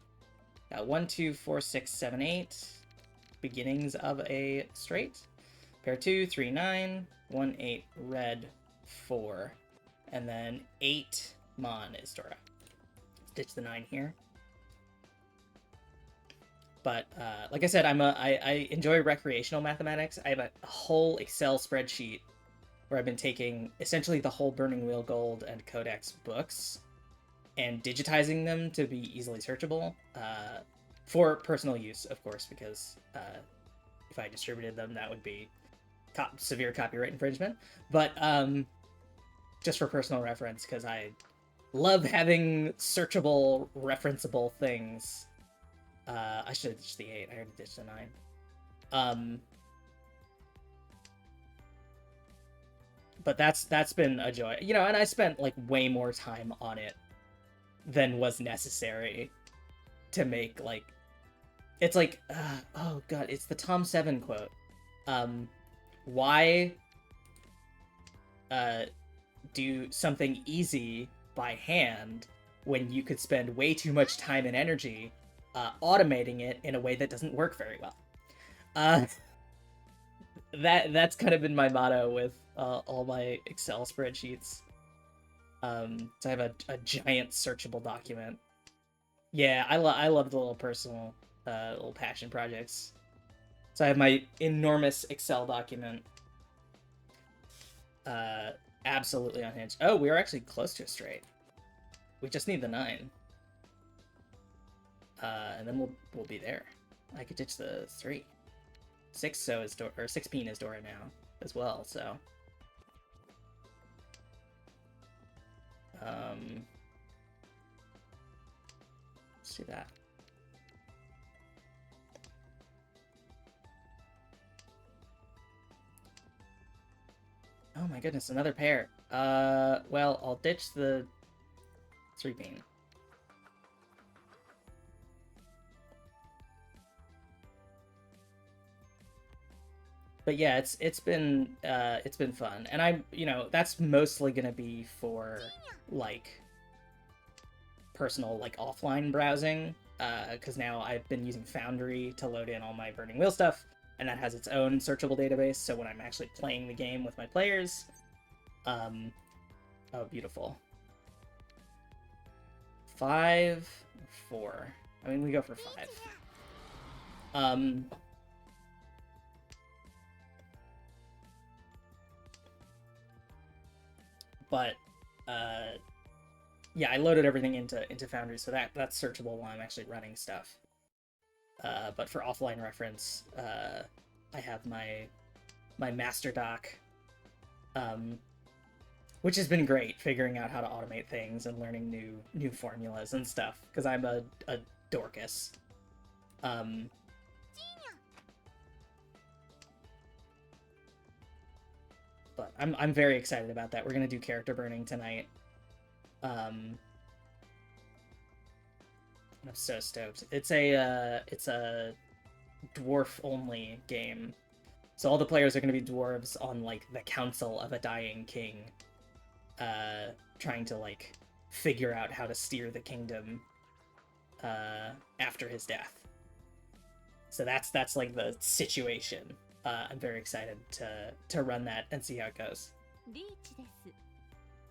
Got 1, 2, 4, 6, 7, 8. Beginnings of a straight. Pair 2, 3, 9. 1, 8, red, 4. And then 8, Mon is Dora. Ditch the 9 here. But like I said, I enjoy recreational mathematics. I have a whole Excel spreadsheet where I've been taking essentially the whole Burning Wheel Gold and Codex books and digitizing them to be easily searchable for personal use, of course, because if I distributed them, that would be severe copyright infringement. But just for personal reference, because I love having searchable, referenceable things. I should have ditched the 8. I already ditched the 9. But that's been a joy. You know, and I spent, like, way more time on it than was necessary to make, like... It's like, oh god, it's the Tom 7 quote. Why do something easy by hand when you could spend way too much time and energy automating it in a way that doesn't work very well? That's kind of been my motto with all my Excel spreadsheets. So I have a giant searchable document. Yeah, I love the little personal, little passion projects. So I have my enormous Excel document. Absolutely unhinged. Oh, we are actually close to a straight. We just need the 9. And then we'll be there. I could ditch the 3. 6 so is Dora, or 16 is Dora now as well, so. Let's do that. Oh my goodness, another pair. Well, I'll ditch the 3-bean. But yeah, it's been fun, and that's mostly gonna be for like personal, like, offline browsing, because now I've been using Foundry to load in all my Burning Wheel stuff, and that has its own searchable database. So when I'm actually playing the game with my players, oh, beautiful. 5, 4. I mean, we go for 5. But, yeah, I loaded everything into Foundry, so that's searchable while I'm actually running stuff. But for offline reference, I have my master doc, um, which has been great, figuring out how to automate things and learning new formulas and stuff, because I'm a Dorcas. But I'm very excited about that. We're gonna do character burning tonight. I'm so stoked. It's a dwarf only game, so all the players are gonna be dwarves on like the council of a dying king, trying to like figure out how to steer the kingdom after his death. So that's like the situation. I'm very excited to run that and see how it goes.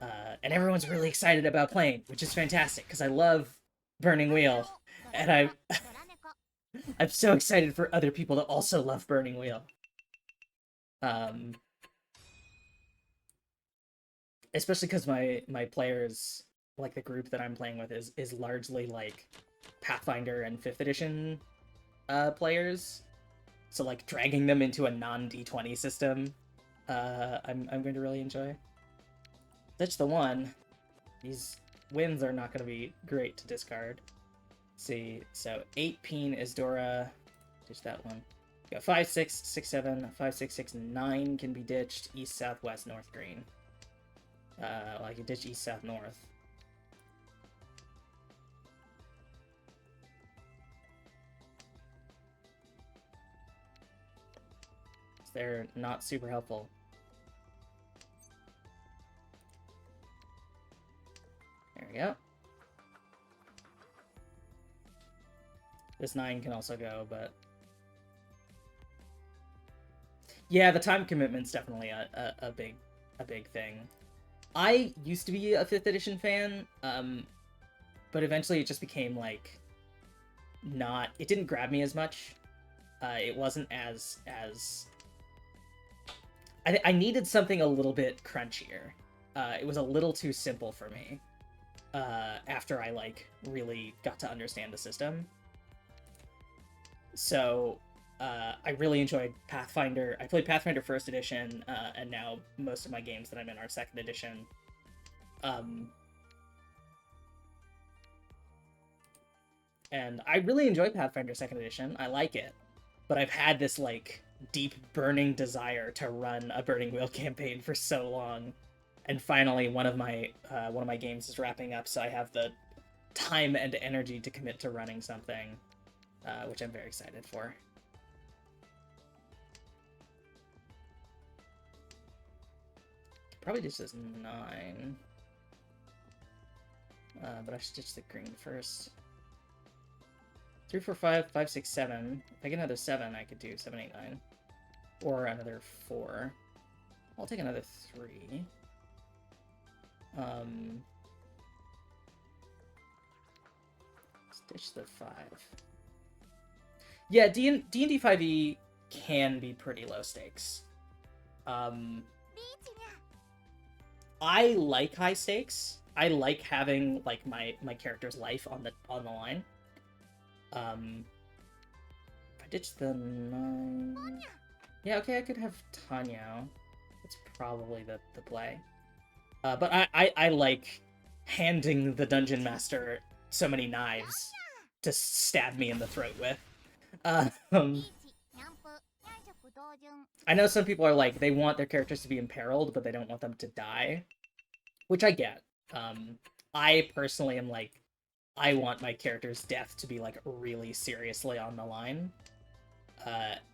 And everyone's really excited about playing, which is fantastic because I love Burning Wheel, and I'm so excited for other people to also love Burning Wheel. Especially because my players, like the group that I'm playing with, is largely like Pathfinder and 5th edition players. So like dragging them into a non-D20 system, I'm going to really enjoy. Ditch the one. These wins are not going to be great to discard. Let's see, so 8 Peen is Dora. Ditch that one. We got 5, 6, 6, 7, 5, 6, 6, 9 can be ditched. East, south, west, north, green. Well, I can ditch east, south, north. They're not super helpful. There we go. This 9 can also go, but... yeah, the time commitment's definitely a big thing. I used to be a 5th edition fan, but eventually it just became, like, not... it didn't grab me as much. It wasn't as... I needed something a little bit crunchier. It was a little too simple for me. After I, like, really got to understand the system. So, I really enjoyed Pathfinder. I played Pathfinder 1st edition, and now most of my games that I'm in are 2nd edition. And I really enjoy Pathfinder 2nd edition. I like it. But I've had this, like, deep burning desire to run a Burning Wheel campaign for so long. And finally, one of my games is wrapping up, so I have the time and energy to commit to running something, which I'm very excited for. Probably just as 9. But I should ditch the green first. 3, 4, 5, 5, 6, 7. If I get another 7, I could do 7, 8, 9. Or another 4. I'll take another 3. Let's ditch the 5. Yeah, D&D 5e can be pretty low stakes. I like high stakes. I like having like my character's life on the line. If I ditch the 9... yeah, okay, I could have Tanya. That's probably the play. But I like handing the Dungeon Master so many knives to stab me in the throat with. I know some people are like, they want their characters to be imperiled, but they don't want them to die. Which I get. I personally am like, I want my character's death to be, like, really seriously on the line.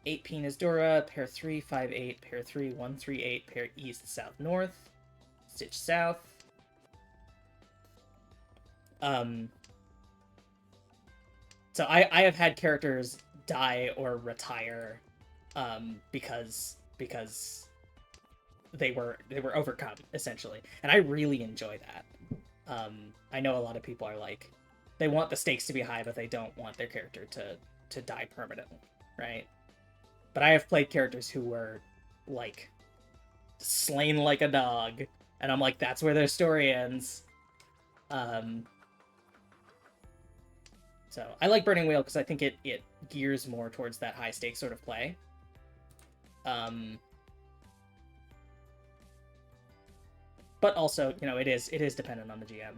8 Peen is Dora, pair 3, 5, 8, pair 3, 1, 3, 8, pair east, south, north. Stitch south. So I have had characters die or retire because they were overcome, essentially. And I really enjoy that. I know a lot of people are like, they want the stakes to be high, but they don't want their character to die permanently, right? But I have played characters who were, like, slain like a dog, and I'm like, that's where their story ends. Um, so I like Burning Wheel because I think it gears more towards that high stakes sort of play. But also, you know, it is dependent on the GM.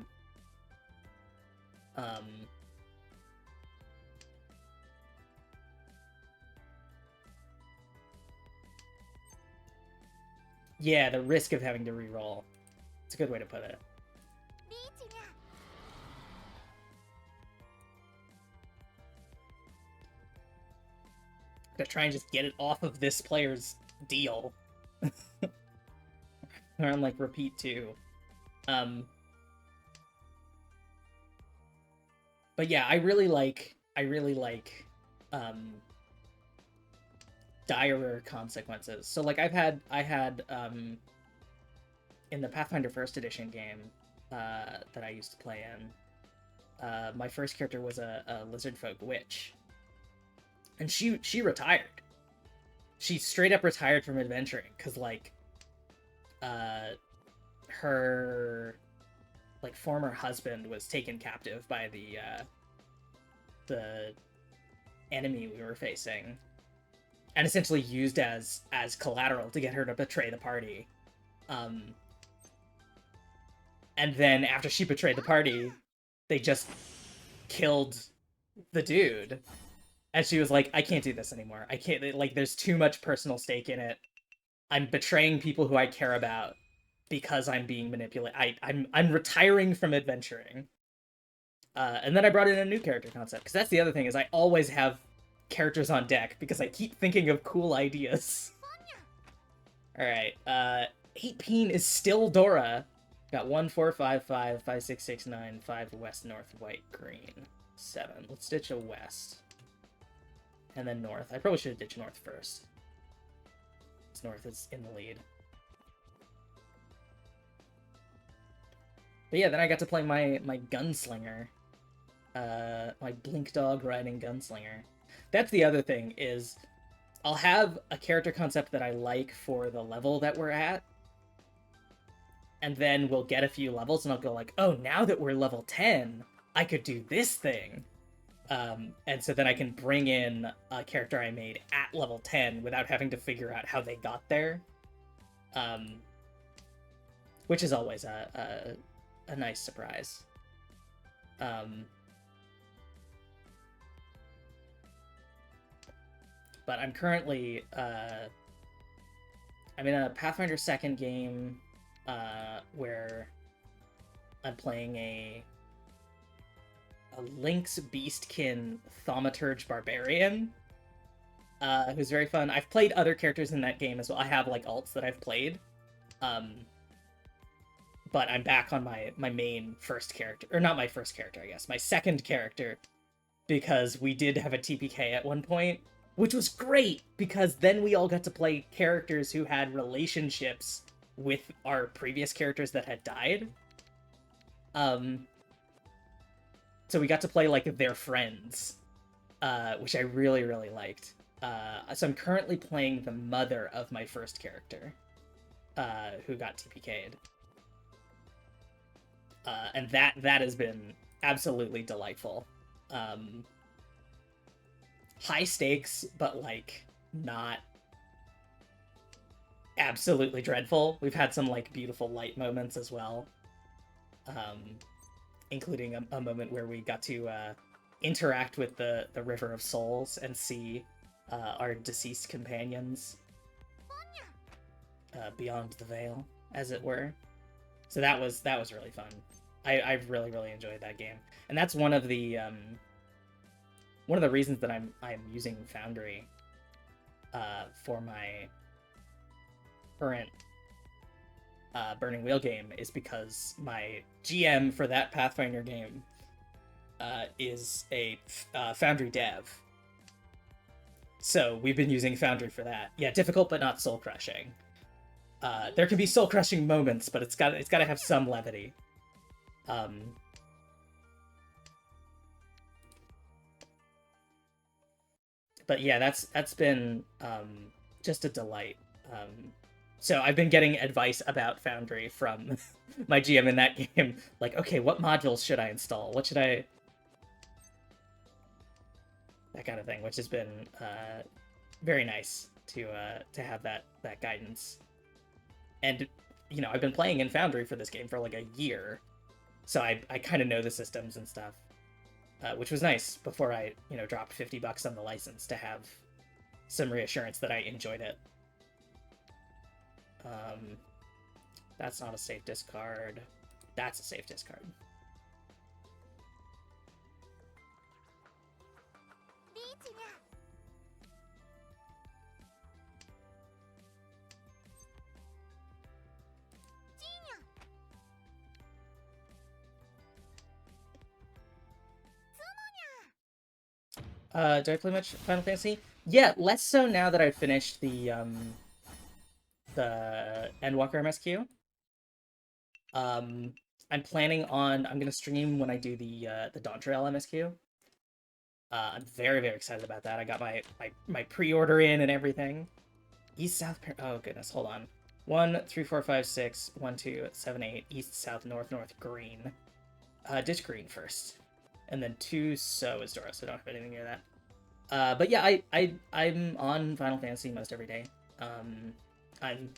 Yeah, the risk of having to reroll. It's a good way to put it. To try and just get it off of this player's deal. Or on like repeat 2. But yeah, I really like dire consequences. So like I had in the Pathfinder First Edition game that I used to play in, my first character was a lizard folk witch, and she retired. She straight up retired from adventuring because like her like former husband was taken captive by the enemy we were facing, and essentially used as collateral to get her to betray the party. And then after she betrayed the party, they just killed the dude. And she was like, I can't do this anymore. I can't, like, there's too much personal stake in it. I'm betraying people who I care about because I'm being manipulated. I'm retiring from adventuring. And then I brought in a new character concept, because that's the other thing, is I always have characters on deck, because I keep thinking of cool ideas. Alright, 8 Peen is still Dora. Got 1, 4, 5, 5, 5, 6, 6, 9, 5 west, north, white, green. 7. Let's ditch a west. And then north. I probably should have ditched north first. Because north is in the lead. But yeah, then I got to play my gunslinger. My blink dog riding gunslinger. That's the other thing, is I'll have a character concept that I like for the level that we're at, and then we'll get a few levels and I'll go like, oh, now that we're level 10, I could do this thing. And so then I can bring in a character I made at level 10 without having to figure out how they got there. Which is always a nice surprise. But I'm currently, I'm in a Pathfinder 2nd game where I'm playing a Lynx Beastkin Thaumaturge Barbarian, who's very fun. I've played other characters in that game as well. I have like alts that I've played, but I'm back on my main first character, or not my first character, I guess, my second character, because we did have a TPK at one point, which was great, because then we all got to play characters who had relationships with our previous characters that had died. So we got to play, like, their friends, which I really, really liked. So I'm currently playing the mother of my first character, who got TPK'd. And that has been absolutely delightful. High stakes, but, like, not absolutely dreadful. We've had some, like, beautiful light moments as well. Including a moment where we got to interact with the River of Souls and see our deceased companions beyond the veil, as it were. So that was really fun. I've really, really enjoyed that game, and that's one of the reasons that I'm using Foundry for my current Burning Wheel game, is because my GM for that Pathfinder game is a Foundry dev. So we've been using Foundry for that. Yeah, difficult but not soul crushing. There can be soul crushing moments, but it's got to have some levity. But yeah, that's been just a delight. So I've been getting advice about Foundry from my GM in that game. Like, okay, what modules should I install? What should I... That kind of thing, which has been very nice to have that guidance. And, you know, I've been playing in Foundry for this game for like a year, so I kind of know the systems and stuff, which was nice before I, you know, dropped $50 on the license to have some reassurance that I enjoyed it. That's not a safe discard. That's a safe discard. Do I play much Final Fantasy? Yeah, less so now that I've finished the Endwalker MSQ. I'm planning on... I'm gonna stream when I do the Dawn Trail MSQ. I'm very, very excited about that. I got my pre-order in and everything. East, South... Oh, goodness. Hold on. 1, 3, 4, 5, 6, 1, 2, 7, 8, East, South, North, North, Green. Ditch Green first. And then 2, so is Dora, so I don't have anything near that. But yeah, I'm on Final Fantasy most every day. I'm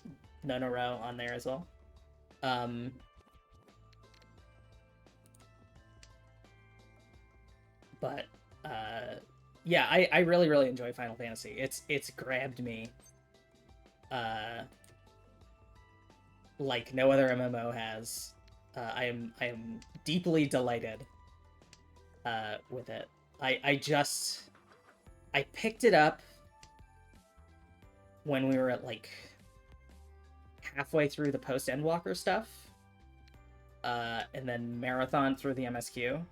Nonoro on there as well. But yeah, I really, really enjoy Final Fantasy. It's grabbed me like no other MMO has. I am deeply delighted with it. I picked it up when we were at like halfway through the post Endwalker stuff, and then marathon through the MSQ.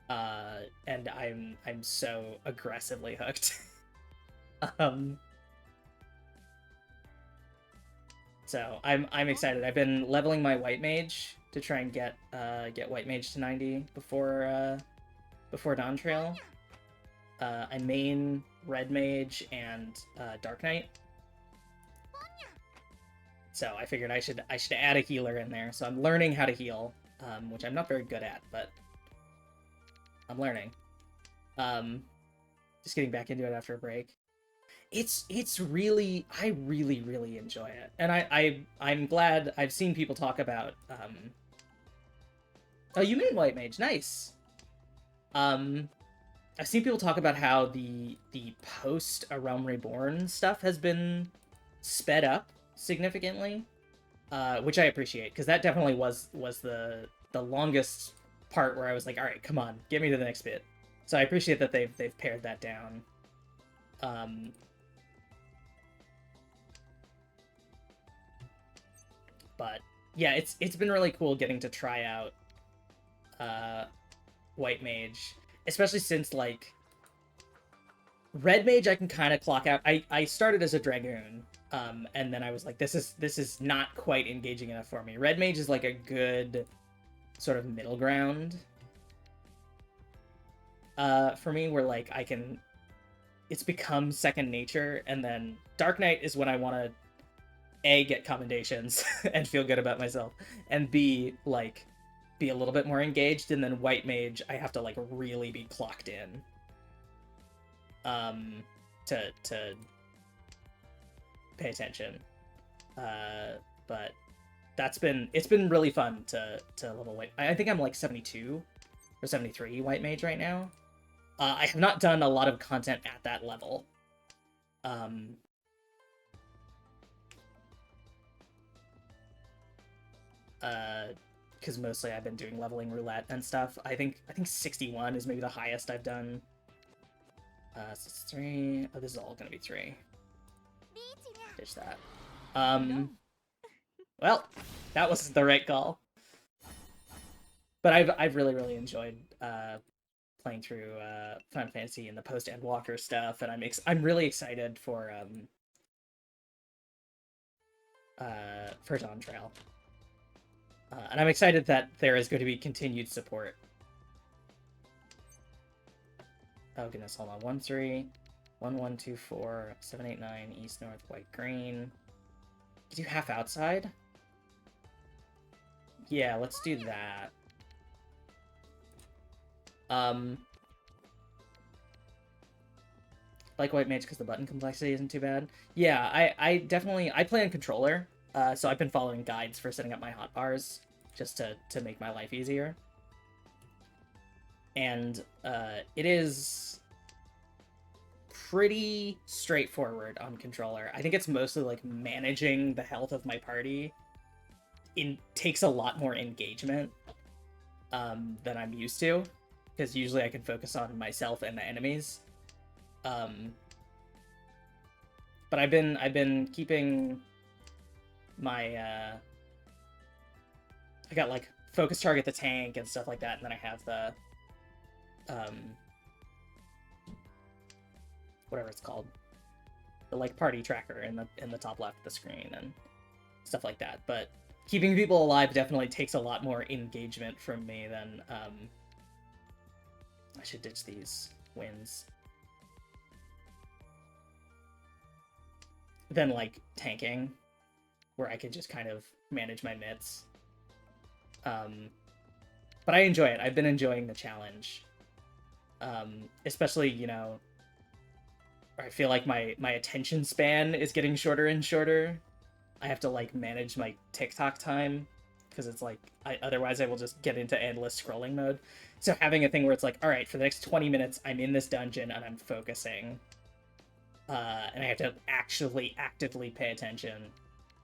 And I'm so aggressively hooked. So I'm excited. I've been leveling my White Mage to try and get White Mage to 90 before Dawn Trail. I main Red Mage and Dark Knight. So I figured I should add a healer in there. So I'm learning how to heal, which I'm not very good at, but I'm learning. Just getting back into it after a break. It's really... I really enjoy it. And I'm glad I've seen people talk about Oh, you made White Mage, nice. I've seen people talk about how the post A Realm Reborn stuff has been sped up significantly, which I appreciate, because that definitely was the longest part where I was like, all right, come on, get me to the next bit. So I appreciate that they've pared that down. But yeah, it's been really cool getting to try out White Mage, especially since like Red Mage I can kind of clock out. I started as a Dragoon, and then I was like, this is not quite engaging enough for me. Red Mage is like a good sort of middle ground for me, where like I can... It's become second nature, and then Dark Knight is when I want to A, get commendations and feel good about myself, and B, like, be a little bit more engaged, and then White Mage, I have to, like, really be clocked in. To pay attention. But it's been really fun to level White. I think I'm, like, 72 or 73 White Mage right now. I have not done a lot of content at that level. Because mostly I've been doing leveling roulette and stuff. I think 61 is maybe the highest I've done. So it's 3. Oh, this is all gonna be 3. Ditch that. Well, that wasn't the right call. But I've really enjoyed playing through Final Fantasy and the post Endwalker stuff, and I'm really excited for Dawn Trail. And I'm excited that there is going to be continued support. Oh goodness, hold on. 1, 3, 1, 1, 2, 4, 7, 8, 9, East, North, White, Green. Do half outside? Yeah, let's do that. Like white mage because the button complexity isn't too bad. Yeah, I definitely I play on controller, so I've been following guides for setting up my hotbars just to make my life easier. And it is pretty straightforward on controller. I think it's mostly like managing the health of my party. It takes a lot more engagement than I'm used to, because usually I can focus on myself and the enemies. But I've been keeping my I got like focus target the tank and stuff like that, and then I have the whatever it's called, the like party tracker in the top left of the screen and stuff like that. But keeping people alive definitely takes a lot more engagement from me than I should ditch these wins. Than like tanking, where I could just kind of manage my mitts. But I enjoy it. I've been enjoying the challenge. Especially, you know, I feel like my attention span is getting shorter and shorter. I have to like manage my TikTok time, because it's like otherwise I will just get into endless scrolling mode. So having a thing where it's like, all right, for the next 20 minutes I'm in this dungeon and I'm focusing, and I have to actually actively pay attention,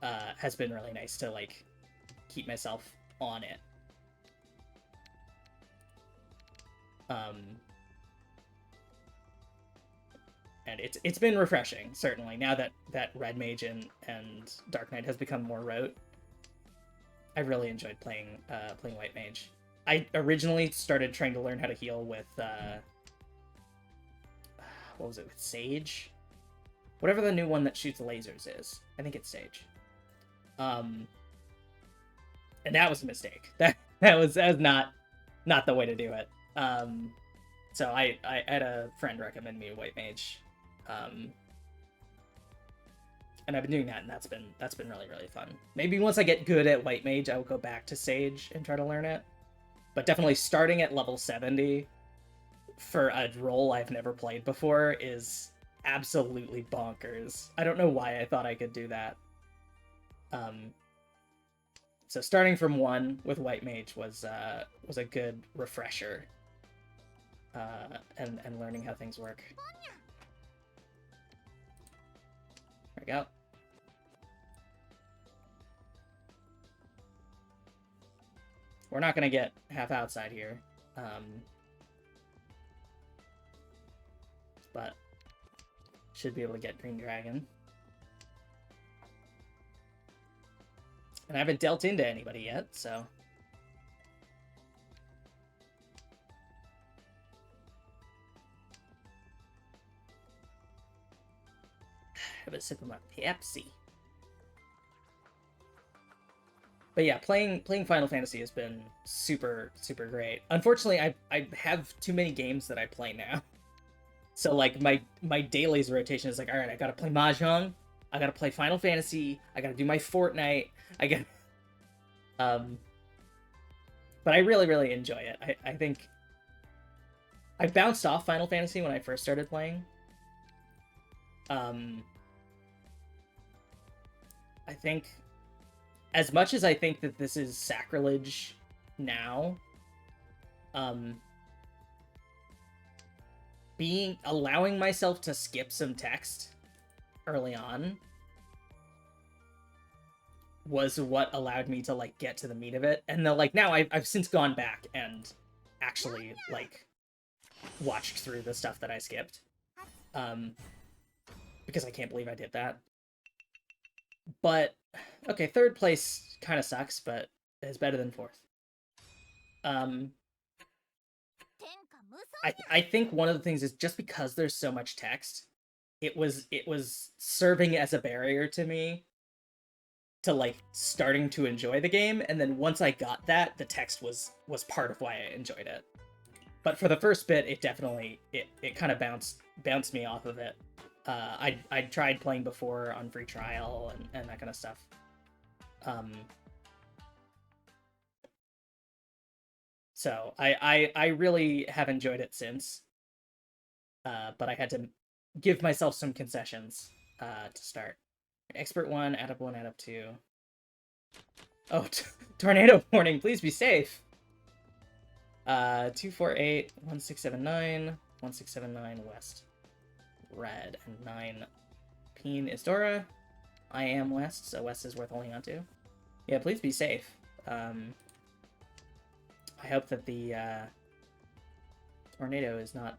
has been really nice to like keep myself on it. And it's been refreshing, certainly, now that Red Mage and Dark Knight has become more rote. I really enjoyed playing White Mage. I originally started trying to learn how to heal with what was it, with Sage? Whatever the new one that shoots lasers is. I think it's Sage. And that was a mistake. That was not the way to do it. So I had a friend recommend me White Mage. And I've been doing that, and that's been really, really fun. Maybe once I get good at White Mage, I will go back to Sage and try to learn it. But definitely starting at level 70 for a role I've never played before is absolutely bonkers. I don't know why I thought I could do that. So starting from 1 with White Mage was a good refresher, and learning how things work. There we go. We're not gonna get half outside here, but should be able to get Green Dragon. And I haven't dealt into anybody yet, so... Have a sip of my Pepsi. But yeah, playing Final Fantasy has been super, super great. Unfortunately, I have too many games that I play now. So like my dailies rotation is like, all right, I gotta play Mahjong, I gotta play Final Fantasy, I gotta do my Fortnite, I got but I really, really enjoy it. I think I bounced off Final Fantasy when I first started playing. I think, as much as I think that this is sacrilege now, allowing myself to skip some text early on was what allowed me to like get to the meat of it. And then like now I've since gone back and actually like watched through the stuff that I skipped, because I can't believe I did that. But okay, 3rd place kind of sucks, but it's better than 4th. I think one of the things is just because there's so much text, it was serving as a barrier to me to like starting to enjoy the game, and then once I got that, the text was part of why I enjoyed it. But for the first bit, it definitely it kind of bounced me off of it. I'd tried playing before on free trial and that kind of stuff. So I really have enjoyed it since. But I had to give myself some concessions to start. Expert 1, add up 1, add up 2. Oh, tornado warning, please be safe. 248, 1679, 1679 west. Red, and 9 peen is Dora. I am west, so west is worth holding on to. Yeah, please be safe. I hope that the tornado is not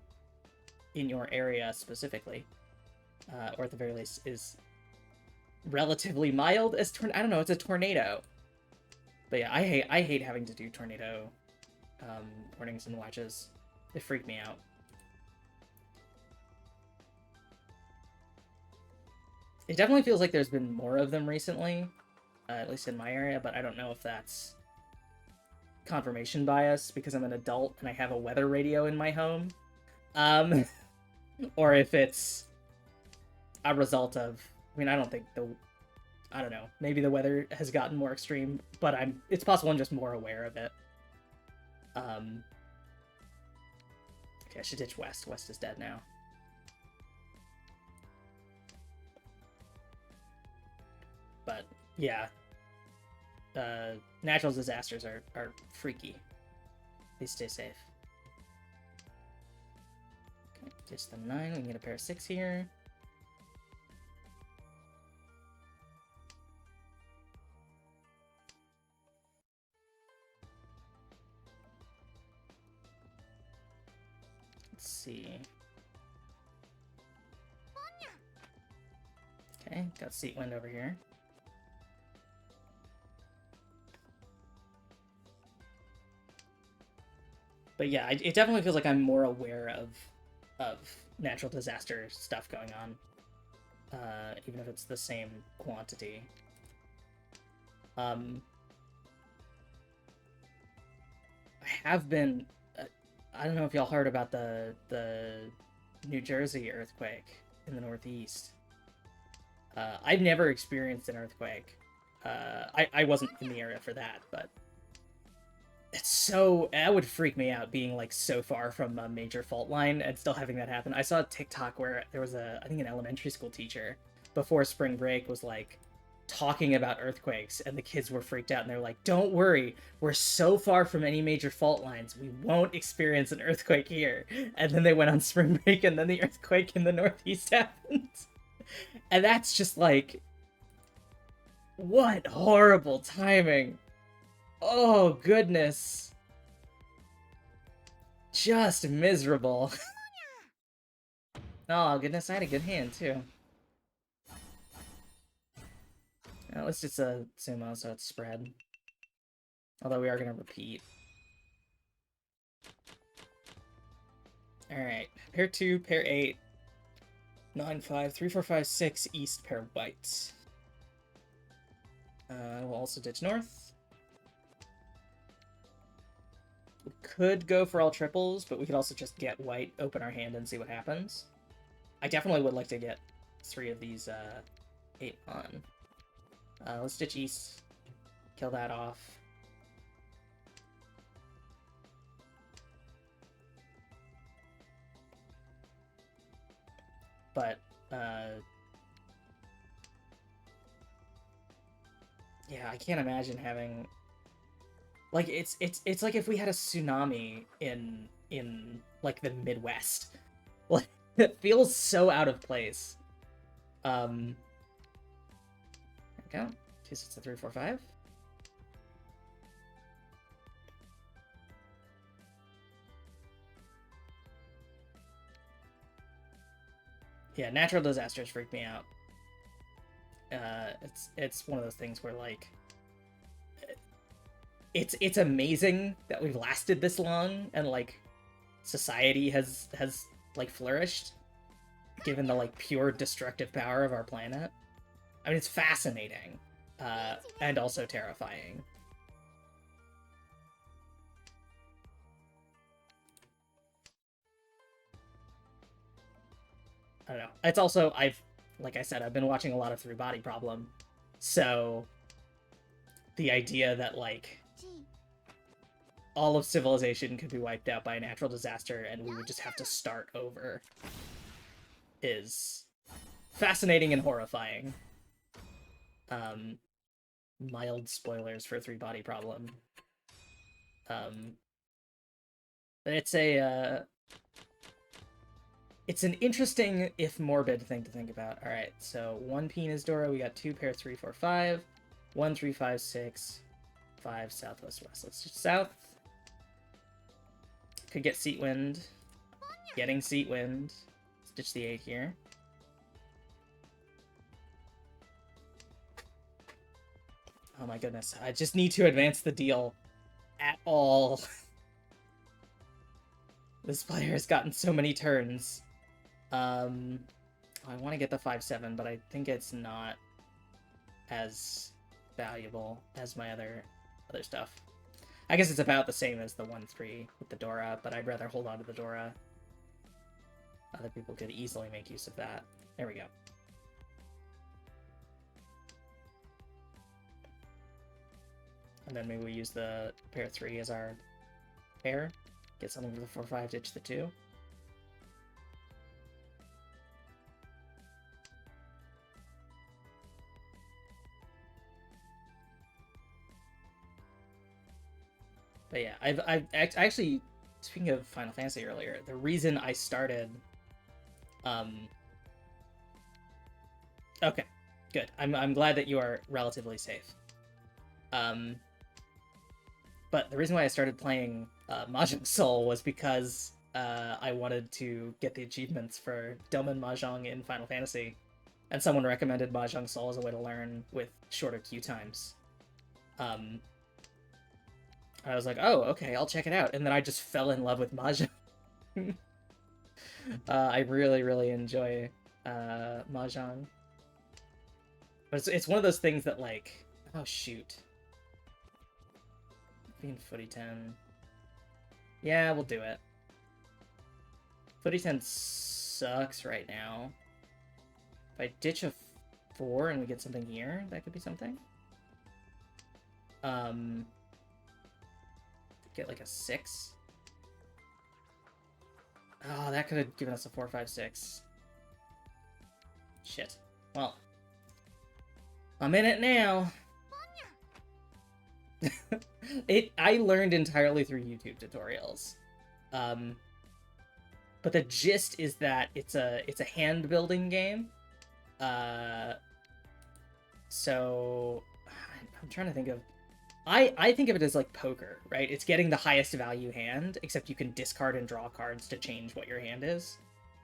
in your area specifically, or at the very least is relatively mild as I don't know, it's a tornado. But yeah, I hate having to do tornado warnings and watches. They freak me out. It definitely feels like there's been more of them recently, at least in my area, but I don't know if that's confirmation bias because I'm an adult and I have a weather radio in my home. Or if it's a result of, I mean, I don't think I don't know, maybe the weather has gotten more extreme, but it's possible I'm just more aware of it. Okay, I should ditch west. West is dead now. But yeah, natural disasters are freaky. Please stay safe. Okay, ditch the 9. We can get a pair of 6 here. Let's see. Okay, got seat wind over here. But yeah, it definitely feels like I'm more aware of natural disaster stuff going on, even if it's the same quantity. I have been. I don't know if y'all heard about the New Jersey earthquake in the Northeast. I've never experienced an earthquake. I wasn't in the area for that, but that would freak me out being like so far from a major fault line and still having that happen. I saw a TikTok where there was I think an elementary school teacher before spring break was like talking about earthquakes and the kids were freaked out and they're like, don't worry, we're so far from any major fault lines, we won't experience an earthquake here. And then they went on spring break and then the earthquake in the Northeast happened. And that's just like, what horrible timing. Oh, goodness. Just miserable. Oh, goodness, I had a good hand, too. At least it's a sumo, so it's spread. Although we are going to repeat. Alright, pair 2, pair 8, 9, 5, 3, 4, 5, 6, east, pair white. We'll also ditch north. We could go for all triples, but we could also just get white, open our hand, and see what happens. I definitely would like to get 3 of these 8 on. Let's ditch east. Kill that off. But, yeah, I can't imagine having... Like, it's like if we had a tsunami in like, the Midwest. Like, it feels so out of place. There we go. 2, 6, 3, 4, 5. Yeah, natural disasters freak me out. It's one of those things where, like, it's amazing that we've lasted this long and, like, society has like flourished given the, like, pure destructive power of our planet. I mean, it's fascinating, and also terrifying. don't know. It's also, like I said, I've been watching a lot of Three Body Problem, so the idea that, like, all of civilization could be wiped out by a natural disaster and we would just have to start over is fascinating and horrifying. Mild spoilers for Three Body Problem. But it's an interesting, if morbid, thing to think about. Alright, so 1 Penis Dora, we got 2 pair 3, 4, 5, 1, 3, 5, 6, 5, southwest, west. Let's just south. Could get Seat Wind. Getting Seat Wind. Stitch the 8 here. Oh my goodness, I just need to advance the deal at all. This player has gotten so many turns. I want to get the 5-7, but I think it's not as valuable as my other stuff. I guess it's about the same as the 1-3 with the Dora, but I'd rather hold on to the Dora. Other people could easily make use of that. There we go. And then maybe we use the pair 3 as our pair. Get something for the 4-5, ditch the 2. But yeah, I've actually, speaking of Final Fantasy earlier, the reason I started, okay, good. I'm glad that you are relatively safe. But the reason why I started playing MahjongSoul was because I wanted to get the achievements for Domain Mahjong in Final Fantasy, and someone recommended MahjongSoul as a way to learn with shorter queue times. I was like, oh, okay, I'll check it out. And then I just fell in love with Mahjong. I really, really enjoy Mahjong. But it's one of those things that, like, oh, shoot. Being Footy 10. Yeah, we'll do it. Footy 10 sucks right now. If I ditch a 4 and we get something here, that could be something. Get like a 6. Oh, that could have given us a 4, 5, 6. Shit. Well, I'm in it now. I learned entirely through YouTube tutorials. But the gist is that it's a hand building game. So I'm trying to think of, I think of it as like poker, right? It's getting the highest value hand, except you can discard and draw cards to change what your hand is.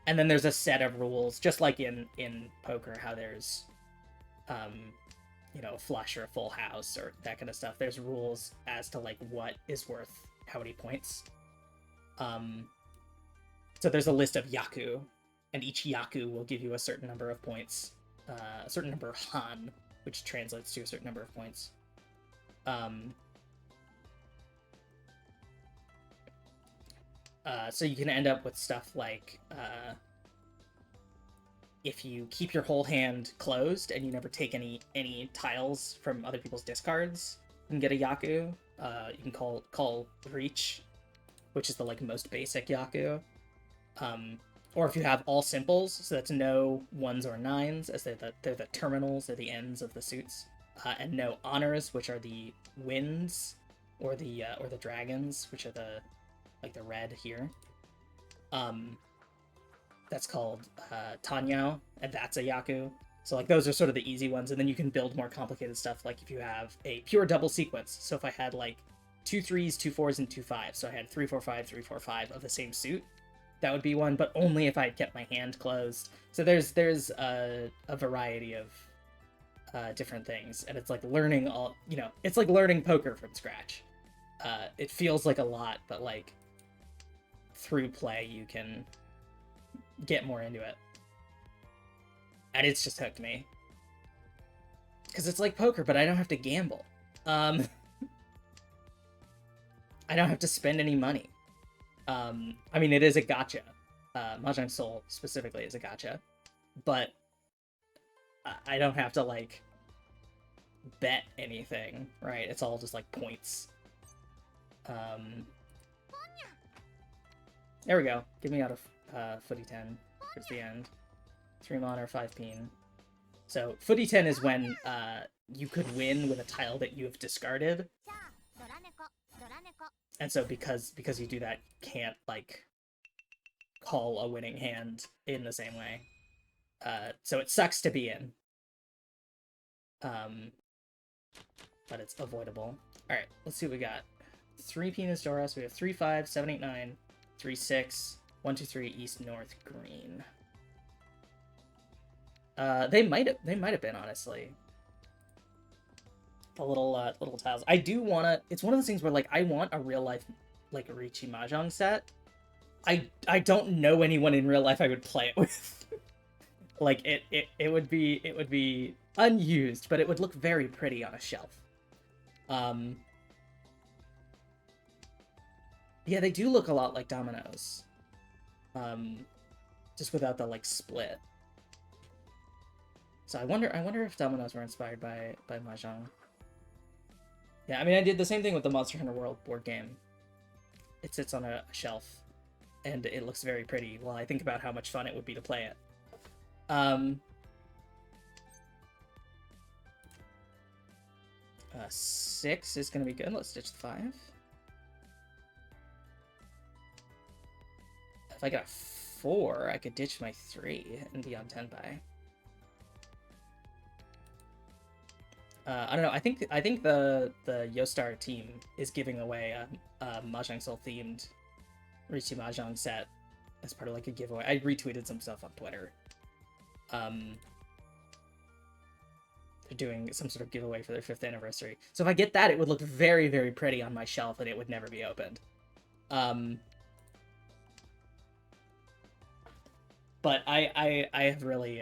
And then there's a set of rules, just like in poker, how there's you know, flush or a full house or that kind of stuff. There's rules as to like what is worth how many points. So there's a list of yaku, and each yaku will give you a certain number of points, a certain number of han, which translates to a certain number of points. So you can end up with stuff like if you keep your whole hand closed and you never take any tiles from other people's discards, you can get a yaku. You can call reach, which is the like most basic yaku. Or if you have all simples, so that's no 1s or 9s, as they're the terminals, they're the ends of the suits, and no honors, which are the winds, or the dragons, which are the red here. That's called Tanyao, and that's a yaku. So like those are sort of the easy ones, and then you can build more complicated stuff, like if you have a pure double sequence. So if I had like 2 3s, 2 4s, and 2 5s, so I had 3 4 5 3 4 5 of the same suit, that would be one, but only if I had kept my hand closed. So there's a variety of different things, and it's like learning all, you know, it's like learning poker from scratch. It feels like a lot, but like through play you can get more into it. And it's just hooked me. Because it's like poker, but I don't have to gamble. I don't have to spend any money. I mean, it is a gacha. MahjongSoul specifically is a gacha. but I don't have to, like, bet anything, right? It's all just, like, points. There we go. Give me out of footy 10 towards the end. 3 mana or 5 peen. So, footy 10 is when you could win with a tile that you have discarded. And so because you do that, you can't, like, call a winning hand in the same way. So it sucks to be in. But it's avoidable. Alright, let's see what we got. 3 Penis Doros, we have 3, 5, 7, 8, 9, 3, 6, 1, 2, 3, east, north, green. They might have been, honestly. The little tiles. I do wanna, it's one of those things where, like, I want a real life, like, Riichi Mahjong set. I don't know anyone in real life I would play it with. Like, it would be unused, but it would look very pretty on a shelf. Yeah, they do look a lot like dominoes. Just without the, like, split. So I wonder if dominoes were inspired by Mahjong. Yeah, I mean, I did the same thing with the Monster Hunter World board game. It sits on a shelf, and it looks very pretty while I think about how much fun it would be to play it. 6 is going to be good. Let's ditch the 5. If I got a 4, I could ditch my 3 and be on 10 by. I don't know. I think the Yostar team is giving away a MahjongSoul themed Riichi Mahjong set as part of, like, a giveaway. I retweeted some stuff on Twitter. They're doing some sort of giveaway for their 5th anniversary. So if I get that, it would look very, very pretty on my shelf, and it would never be opened. But I have really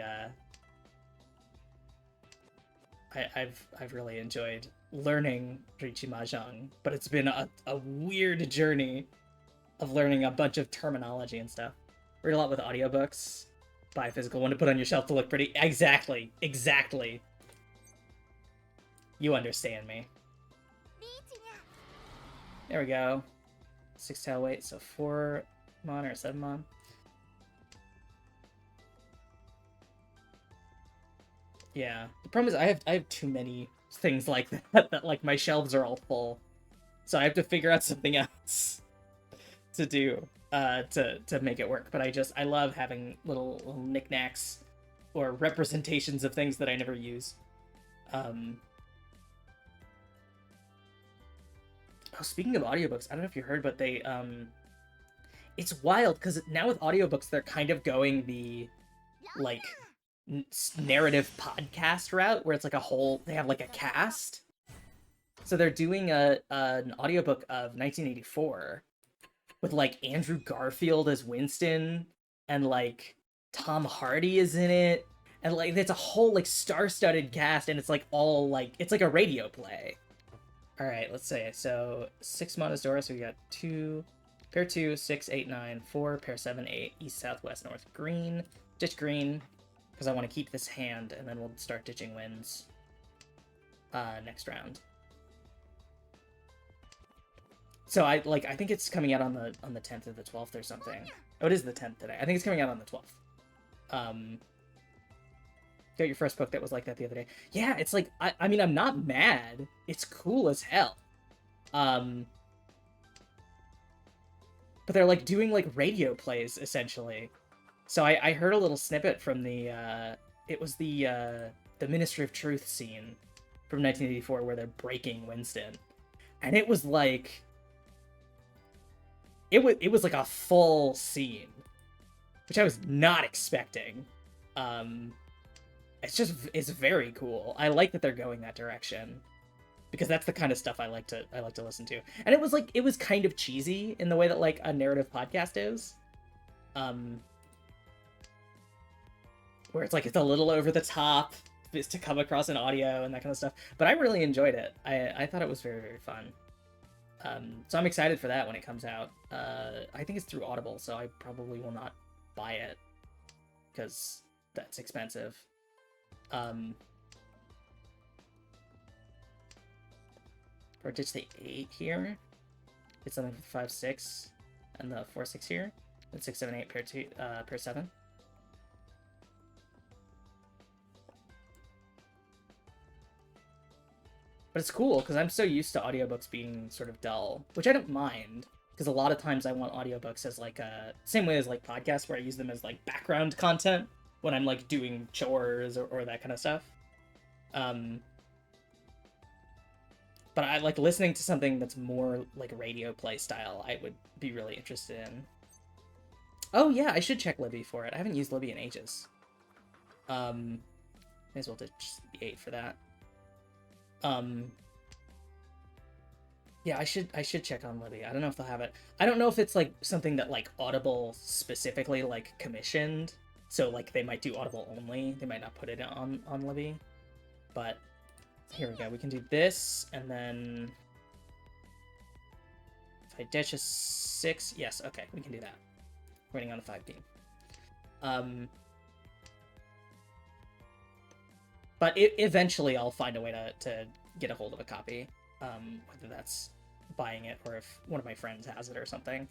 I've really enjoyed learning Riichi Mahjong, but it's been a weird journey of learning a bunch of terminology and stuff. Read a lot with audiobooks. Buy a physical one to put on your shelf to look pretty. Exactly. You understand me. There we go. 6 tile weight, so 4 mon or 7 mon. Yeah. The problem is I have too many things like that like, my shelves are all full. So I have to figure out something else to do to make it work. But I love having little knickknacks or representations of things that I never use. Oh, speaking of audiobooks, I don't know if you heard, but they it's wild because now with audiobooks they're kind of going the, like, narrative podcast route where it's like they have, like, a cast. So they're doing an audiobook of 1984 with, like, Andrew Garfield as Winston, and, like, Tom Hardy is in it, and, like, it's a whole, like, star-studded cast, and it's, like, all, like, it's like a radio play. All right, let's say, so 6 Monas Dora, so we got 2, pair 2, 6, 8, 9, 4, pair 7, 8, east, south, west, north, green, ditch green, because I want to keep this hand, and then we'll start ditching wins next round. So I think it's coming out on the 10th or the 12th or something. Oh, it is the 10th today. I think it's coming out on the 12th. Got your first book that was like that the other day. Yeah, it's like, I mean, I'm not mad. It's cool as hell. But they're, like, doing, like, radio plays, essentially. So I heard a little snippet from the, it was the Ministry of Truth scene from 1984 where they're breaking Winston. And it was, like, it was like a full scene, which I was not expecting. It's very cool. I like that they're going that direction, because that's the kind of stuff I like to listen to. And it was kind of cheesy in the way that, like, a narrative podcast is, where it's like it's a little over the top to come across in audio and that kind of stuff. But I really enjoyed it. I thought it was very, very fun. So I'm excited for that when it comes out. I think it's through Audible, so I probably will not buy it, because that's expensive. Or ditch the 8 here. Get something for 5, 6, and the 4, 6 here. And 6, 7, 8 pair 2, pair 7. But it's cool because I'm so used to audiobooks being sort of dull, which I don't mind. Because a lot of times I want audiobooks as like a same way as like podcasts, where I use them as like background content when I'm like doing chores or that kind of stuff. But I like listening to something that's more like radio play style. I would be really interested in. Oh yeah, I should check Libby for it. I haven't used Libby in ages. May as well ditch the 8 for that. Yeah, I should check on Libby. I don't know if they'll have it. I don't know if it's like something that like Audible specifically like commissioned. So like they might do Audible only. They might not put it on Libby. But here we go. We can do this, and then if I ditch a 6, yes, okay, we can do that. Waiting on the 5D. But eventually I'll find a way to get a hold of a copy. Whether that's buying it or if one of my friends has it or something.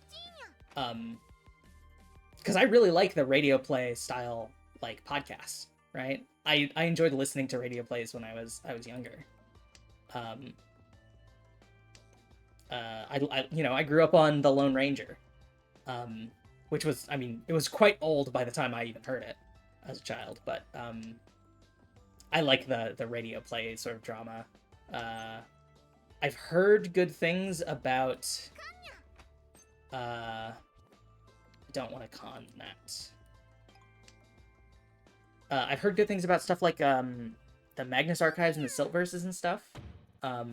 Because I really like the radio play style like podcasts, right? I enjoyed listening to radio plays when I was younger. I grew up on The Lone Ranger, which was, I mean, it was quite old by the time I even heard it as a child, but I like the radio play sort of drama. I've heard good things about don't want to con that. I've heard good things about stuff like the Magnus Archives and the Silt Verses and stuff. I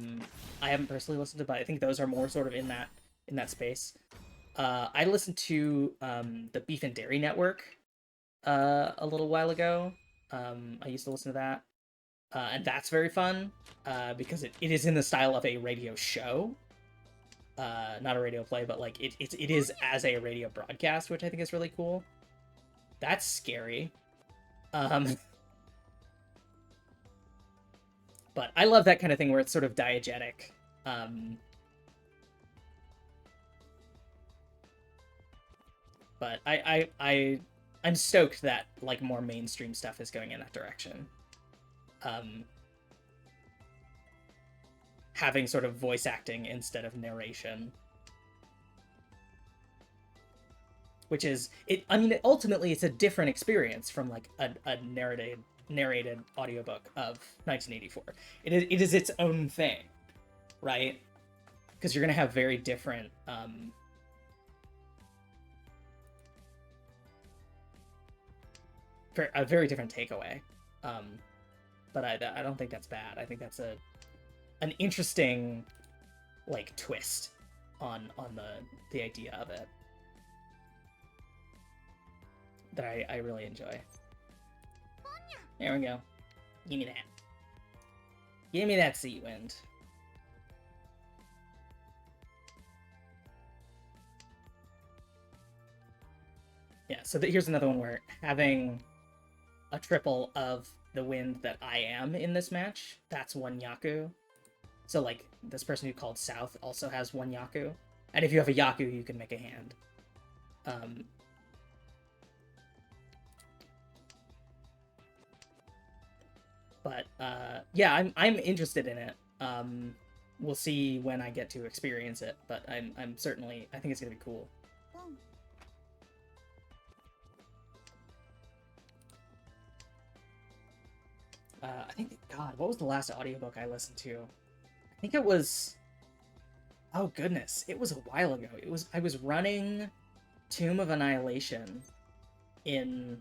haven't personally listened to, but I think those are more sort of in that space. I listened to the Beef and Dairy Network a little while ago. I used to listen to that, and that's very fun because it is in the style of a radio show, not a radio play, but like it is as a radio broadcast, which I think is really cool. That's scary. But I love that kind of thing where it's sort of diegetic. But I'm stoked that like more mainstream stuff is going in that direction. Having sort of voice acting instead of narration. Which is I mean, ultimately it's a different experience from like a narrated audiobook of 1984. It is its own thing, right? Because you're gonna have very different a very different takeaway. But I don't think that's bad. I think that's an interesting like twist on the idea of it that I really enjoy. There we go. Give me that. Give me that Sea Wind. Yeah, so here's another one where having a triple of the wind that I am in this match, that's 1 Yaku. So, like, this person who called South also has 1 Yaku. And if you have a Yaku, you can make a hand. But yeah, I'm interested in it. We'll see when I get to experience it, but I'm certainly, I think it's gonna be cool. I think, God, what was the last audiobook I listened to? I think it was, oh goodness, it was a while ago. I was running Tomb of Annihilation in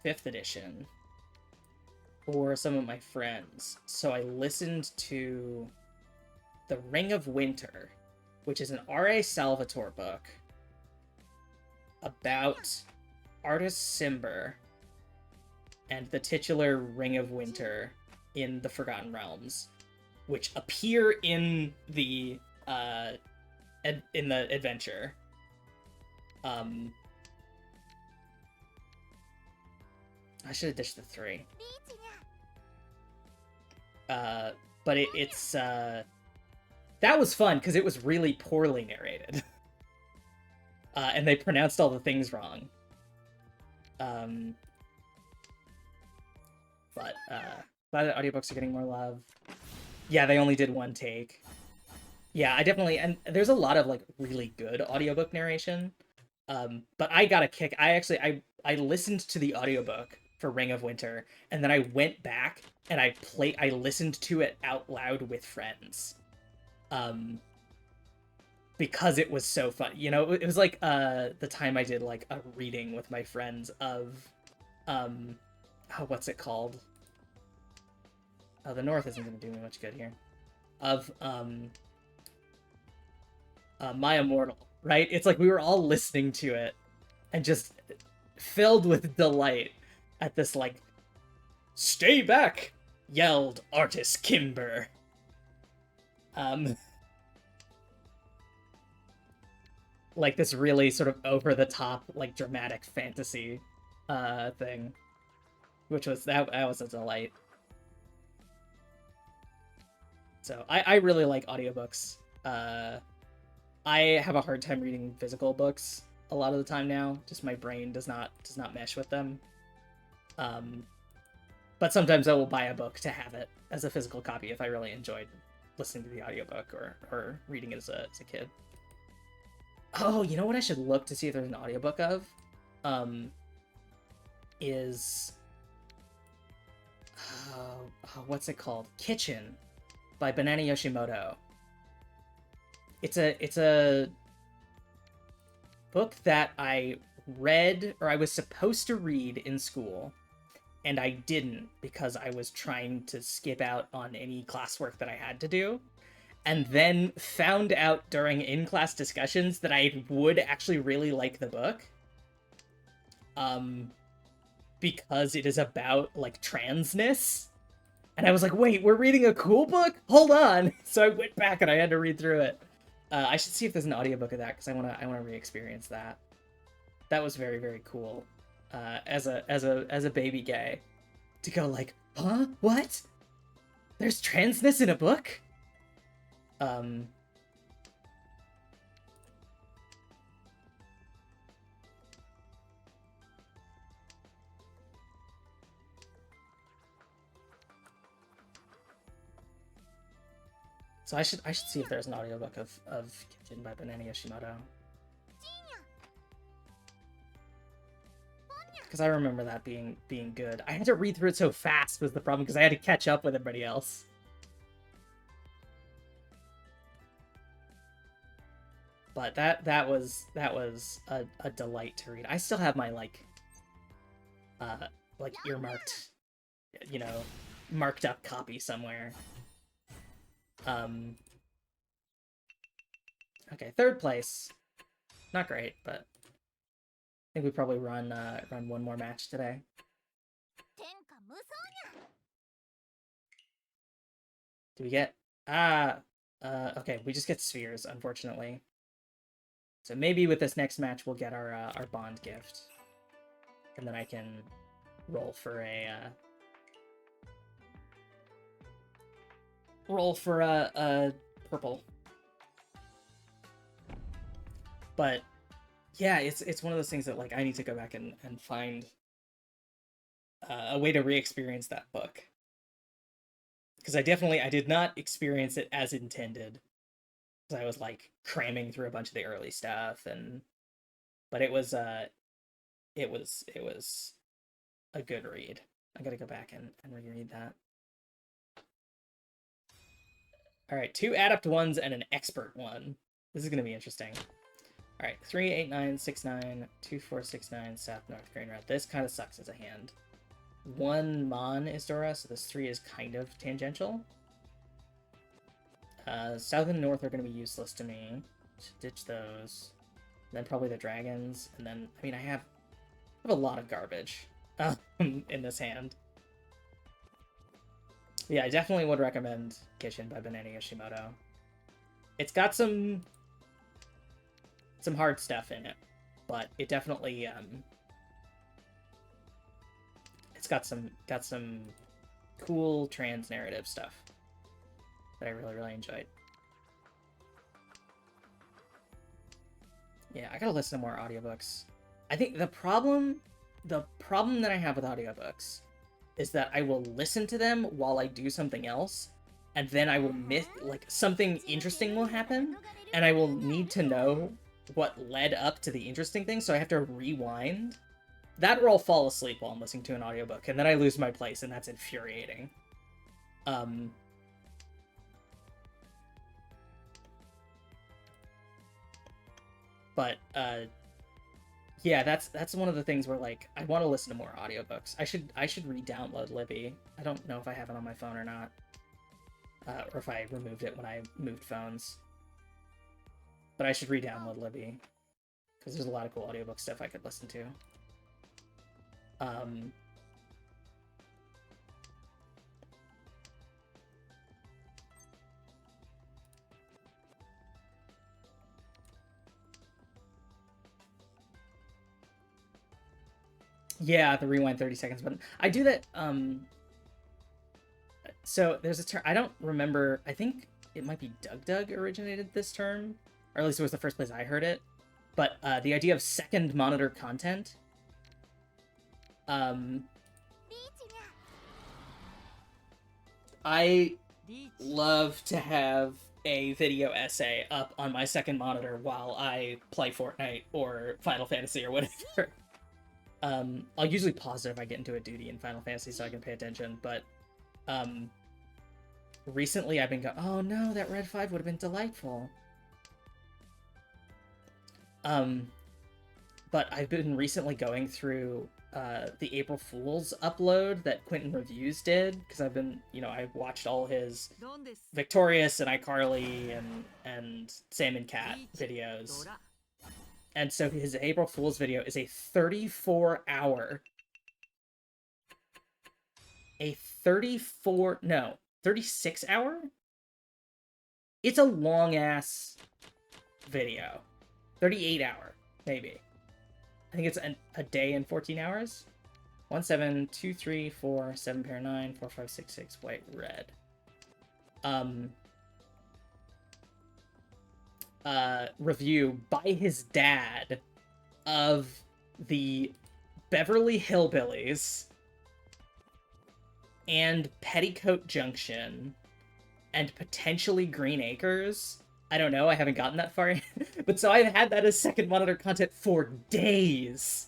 5th edition for some of my friends. So I listened to The Ring of Winter, which is an R.A. Salvatore book about Artus Cimber and the titular Ring of Winter in the Forgotten Realms, which appear in the adventure. I should have dished the 3. But it's that was fun because it was really poorly narrated. And they pronounced all the things wrong. But glad that audiobooks are getting more love. Yeah, they only did 1 take. Yeah, I definitely, and there's a lot of like really good audiobook narration. But I got a kick. I listened to the audiobook for Ring of Winter, and then I went back and I listened to it out loud with friends. Because it was so fun. You know, it was like the time I did like a reading with my friends of what's it called? Oh, the North isn't gonna do me much good here. Of My Immortal, right? It's like we were all listening to it and just filled with delight at this, like, "Stay back!" yelled artist Kimber. Like this really sort of over-the-top, like, dramatic fantasy thing. Which was, that was a delight. So, I really like audiobooks. I have a hard time reading physical books a lot of the time now. Just my brain does not mesh with them. But sometimes I will buy a book to have it as a physical copy if I really enjoyed listening to the audiobook or reading it as a kid. Oh, you know what I should look to see if there's an audiobook of? Is what's it called? Kitchen by Banana Yoshimoto. It's a book that I read, or I was supposed to read in school, and I didn't because I was trying to skip out on any classwork that I had to do, and then found out during in-class discussions that I would actually really like the book. Because it is about, like, transness. And I was like, wait, we're reading a cool book? Hold on! So I went back and I had to read through it. I should see if there's an audiobook of that, because I wanna re-experience that. That was very, very cool. As a baby gay. To go like, huh? What? There's transness in a book? So I should see if there's an audiobook of Kitchen by Banana Yoshimoto. Because I remember that being good. I had to read through it so fast was the problem, because I had to catch up with everybody else. But that was a delight to read. I still have my like earmarked, you know, marked up copy somewhere. Okay, 3rd place. Not great, but I think we probably run one more match today. Do we get okay, we just get spheres, unfortunately. So maybe with this next match we'll get our bond gift. And then I can roll for a purple. But yeah, it's one of those things that, like, I need to go back and find a way to re-experience that book. Because I did not experience it as intended. Because I was, like, cramming through a bunch of the early stuff, but it was a good read. I gotta go back and reread that. Alright, 2 adept ones and an expert one. This is gonna be interesting. Alright, 3, 8, 9, 6, 9, 2, 4, 6, 9, south, north, green, red. This kind of sucks as a hand. 1 Mon is Dora, so this 3 is kind of tangential. South and north are going to be useless to me. Should ditch those. And then probably the dragons, and then, I mean, I have a lot of garbage in this hand. Yeah, I definitely would recommend Kitchen by Banana Yoshimoto. It's got some hard stuff in it, but it definitely it's got some cool trans narrative stuff that I really enjoyed. Yeah, I gotta listen to more audiobooks. I think the problem that I have with audiobooks is that I will listen to them while I do something else, and then I will miss, like, something interesting will happen, and I will need to know what led up to the interesting thing, so I have to rewind. That or I'll fall asleep while I'm listening to an audiobook, and then I lose my place, and that's infuriating. But, yeah, that's one of the things where, like, I want to listen to more audiobooks. I should re-download Libby. I don't know if I have it on my phone or not. Or if I removed it when I moved phones. But I should re-download Libby. Because there's a lot of cool audiobook stuff I could listen to. Yeah, the rewind 30 seconds button. I do that, so there's a term, I don't remember, I think it might be Doug originated this term, or at least it was the first place I heard it, but the idea of second monitor content. I love to have a video essay up on my second monitor while I play Fortnite or Final Fantasy or whatever. I'll usually pause it if I get into a duty in Final Fantasy so I can pay attention, but recently I've been going, oh no, that Red 5 would have been delightful. But I've been recently going through the April Fool's upload that Quentin Reviews did, because I've been, I've watched all his Victorious and iCarly and Sam and Cat videos. And so his April Fool's video is a 36-hour It's a long-ass video. 38-hour, maybe. I think it's a day and 14 hours. 1, 7, 2, 3, 4, 7 pair 9, 4, 5, 6, 6, white, red. Review by his dad of the Beverly Hillbillies and Petticoat Junction and potentially Green Acres. I don't know, I haven't gotten that far yet. But so I've had that as second monitor content for days.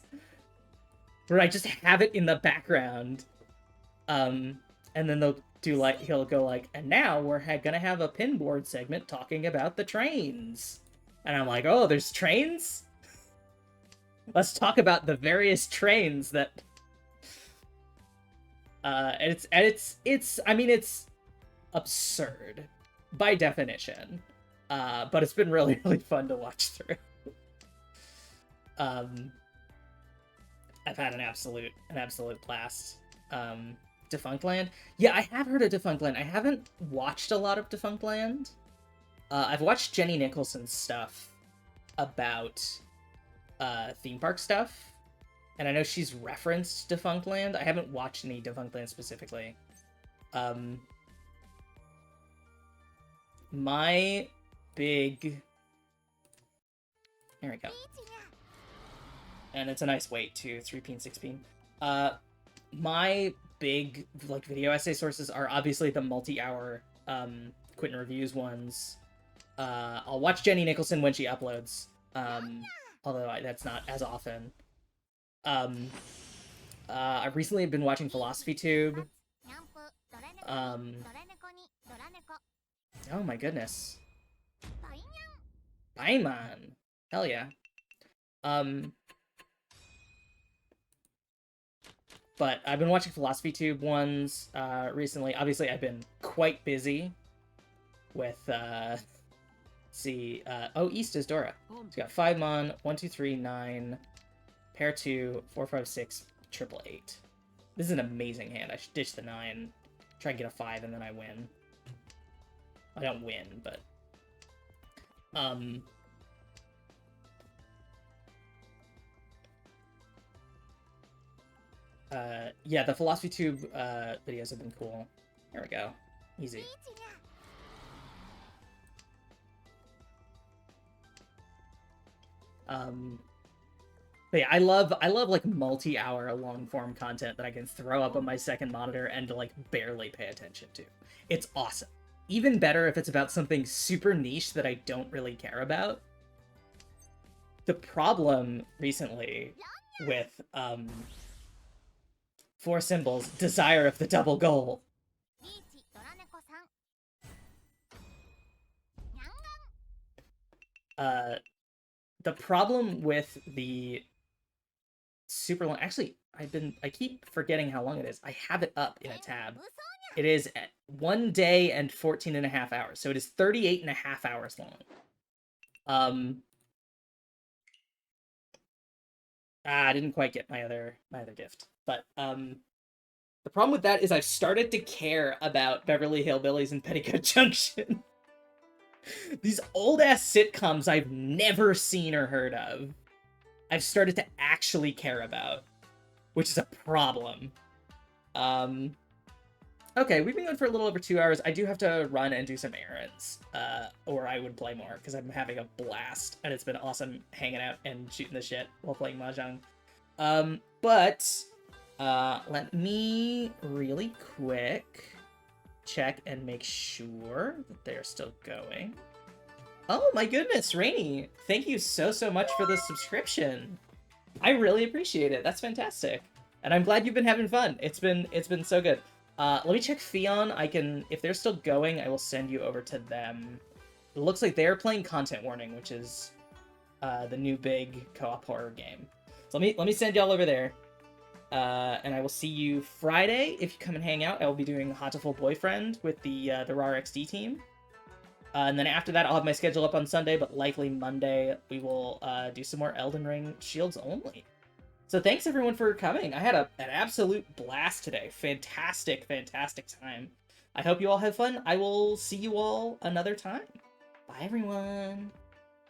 Where I just have it in the background. And then he'll go like, and now we're gonna have a pinboard segment talking about the trains. And I'm like, oh, there's trains? Let's talk about the various trains that... it's absurd by definition. But it's been really fun to watch through. I've had an absolute blast. Defunctland? Yeah, I have heard of Defunctland. I haven't watched a lot of Defunctland. I've watched Jenny Nicholson's stuff about theme park stuff, and I know she's referenced Defunctland. I haven't watched any Defunctland specifically. My big... There we go. And it's a nice weight, too. 3-peen, 6-peen. My big, video essay sources are obviously the multi-hour, Quentin Reviews ones. I'll watch Jenny Nicholson when she uploads. Although that's not as often. I've recently been watching Philosophy Tube. Oh my goodness. Baiman. Hell yeah. But I've been watching Philosophy Tube ones recently. Obviously, I've been quite busy with, East is Dora. She's got 5 mon, 1, 2, 3, 9, pair 2, 4, 5, 6, triple 8. This is an amazing hand. I should ditch the 9, try and get a 5, and then I win. I don't win, but... Yeah, the Philosophy Tube videos have been cool. There we go. Easy. But yeah, I love like multi-hour long form content that I can throw up on my second monitor and like barely pay attention to. It's awesome. Even better if it's about something super niche that I don't really care about. The problem recently with Four Symbols, Desire of the Double Goal. The problem with the super long... Actually, I keep forgetting how long it is. I have it up in a tab. It is at 1 day and 14 and a half hours. So it is 38 and a half hours long. I didn't quite get my other gift. But the problem with that is I've started to care about Beverly Hillbillies and Petticoat Junction. These old-ass sitcoms I've never seen or heard of, I've started to actually care about, which is a problem. Okay, we've been going for a little over 2 hours. I do have to run and do some errands, or I would play more, because I'm having a blast, and it's been awesome hanging out and shooting the shit while playing Mahjong. Let me really quick check and make sure that they're still going. Oh my goodness, Rainy! Thank you so much for the subscription. I really appreciate it. That's fantastic. And I'm glad you've been having fun. It's been so good. Let me check Theon. If they're still going, I will send you over to them. It looks like they're playing Content Warning, which is the new big co-op horror game. So let me send y'all over there. And I will see you Friday if you come and hang out. I will be doing Hatoful Boyfriend with the RAR XD team. And then after that, I'll have my schedule up on Sunday, but likely Monday we will do some more Elden Ring Shields only. So thanks everyone for coming. I had an absolute blast today. Fantastic time. I hope you all have fun. I will see you all another time. Bye everyone.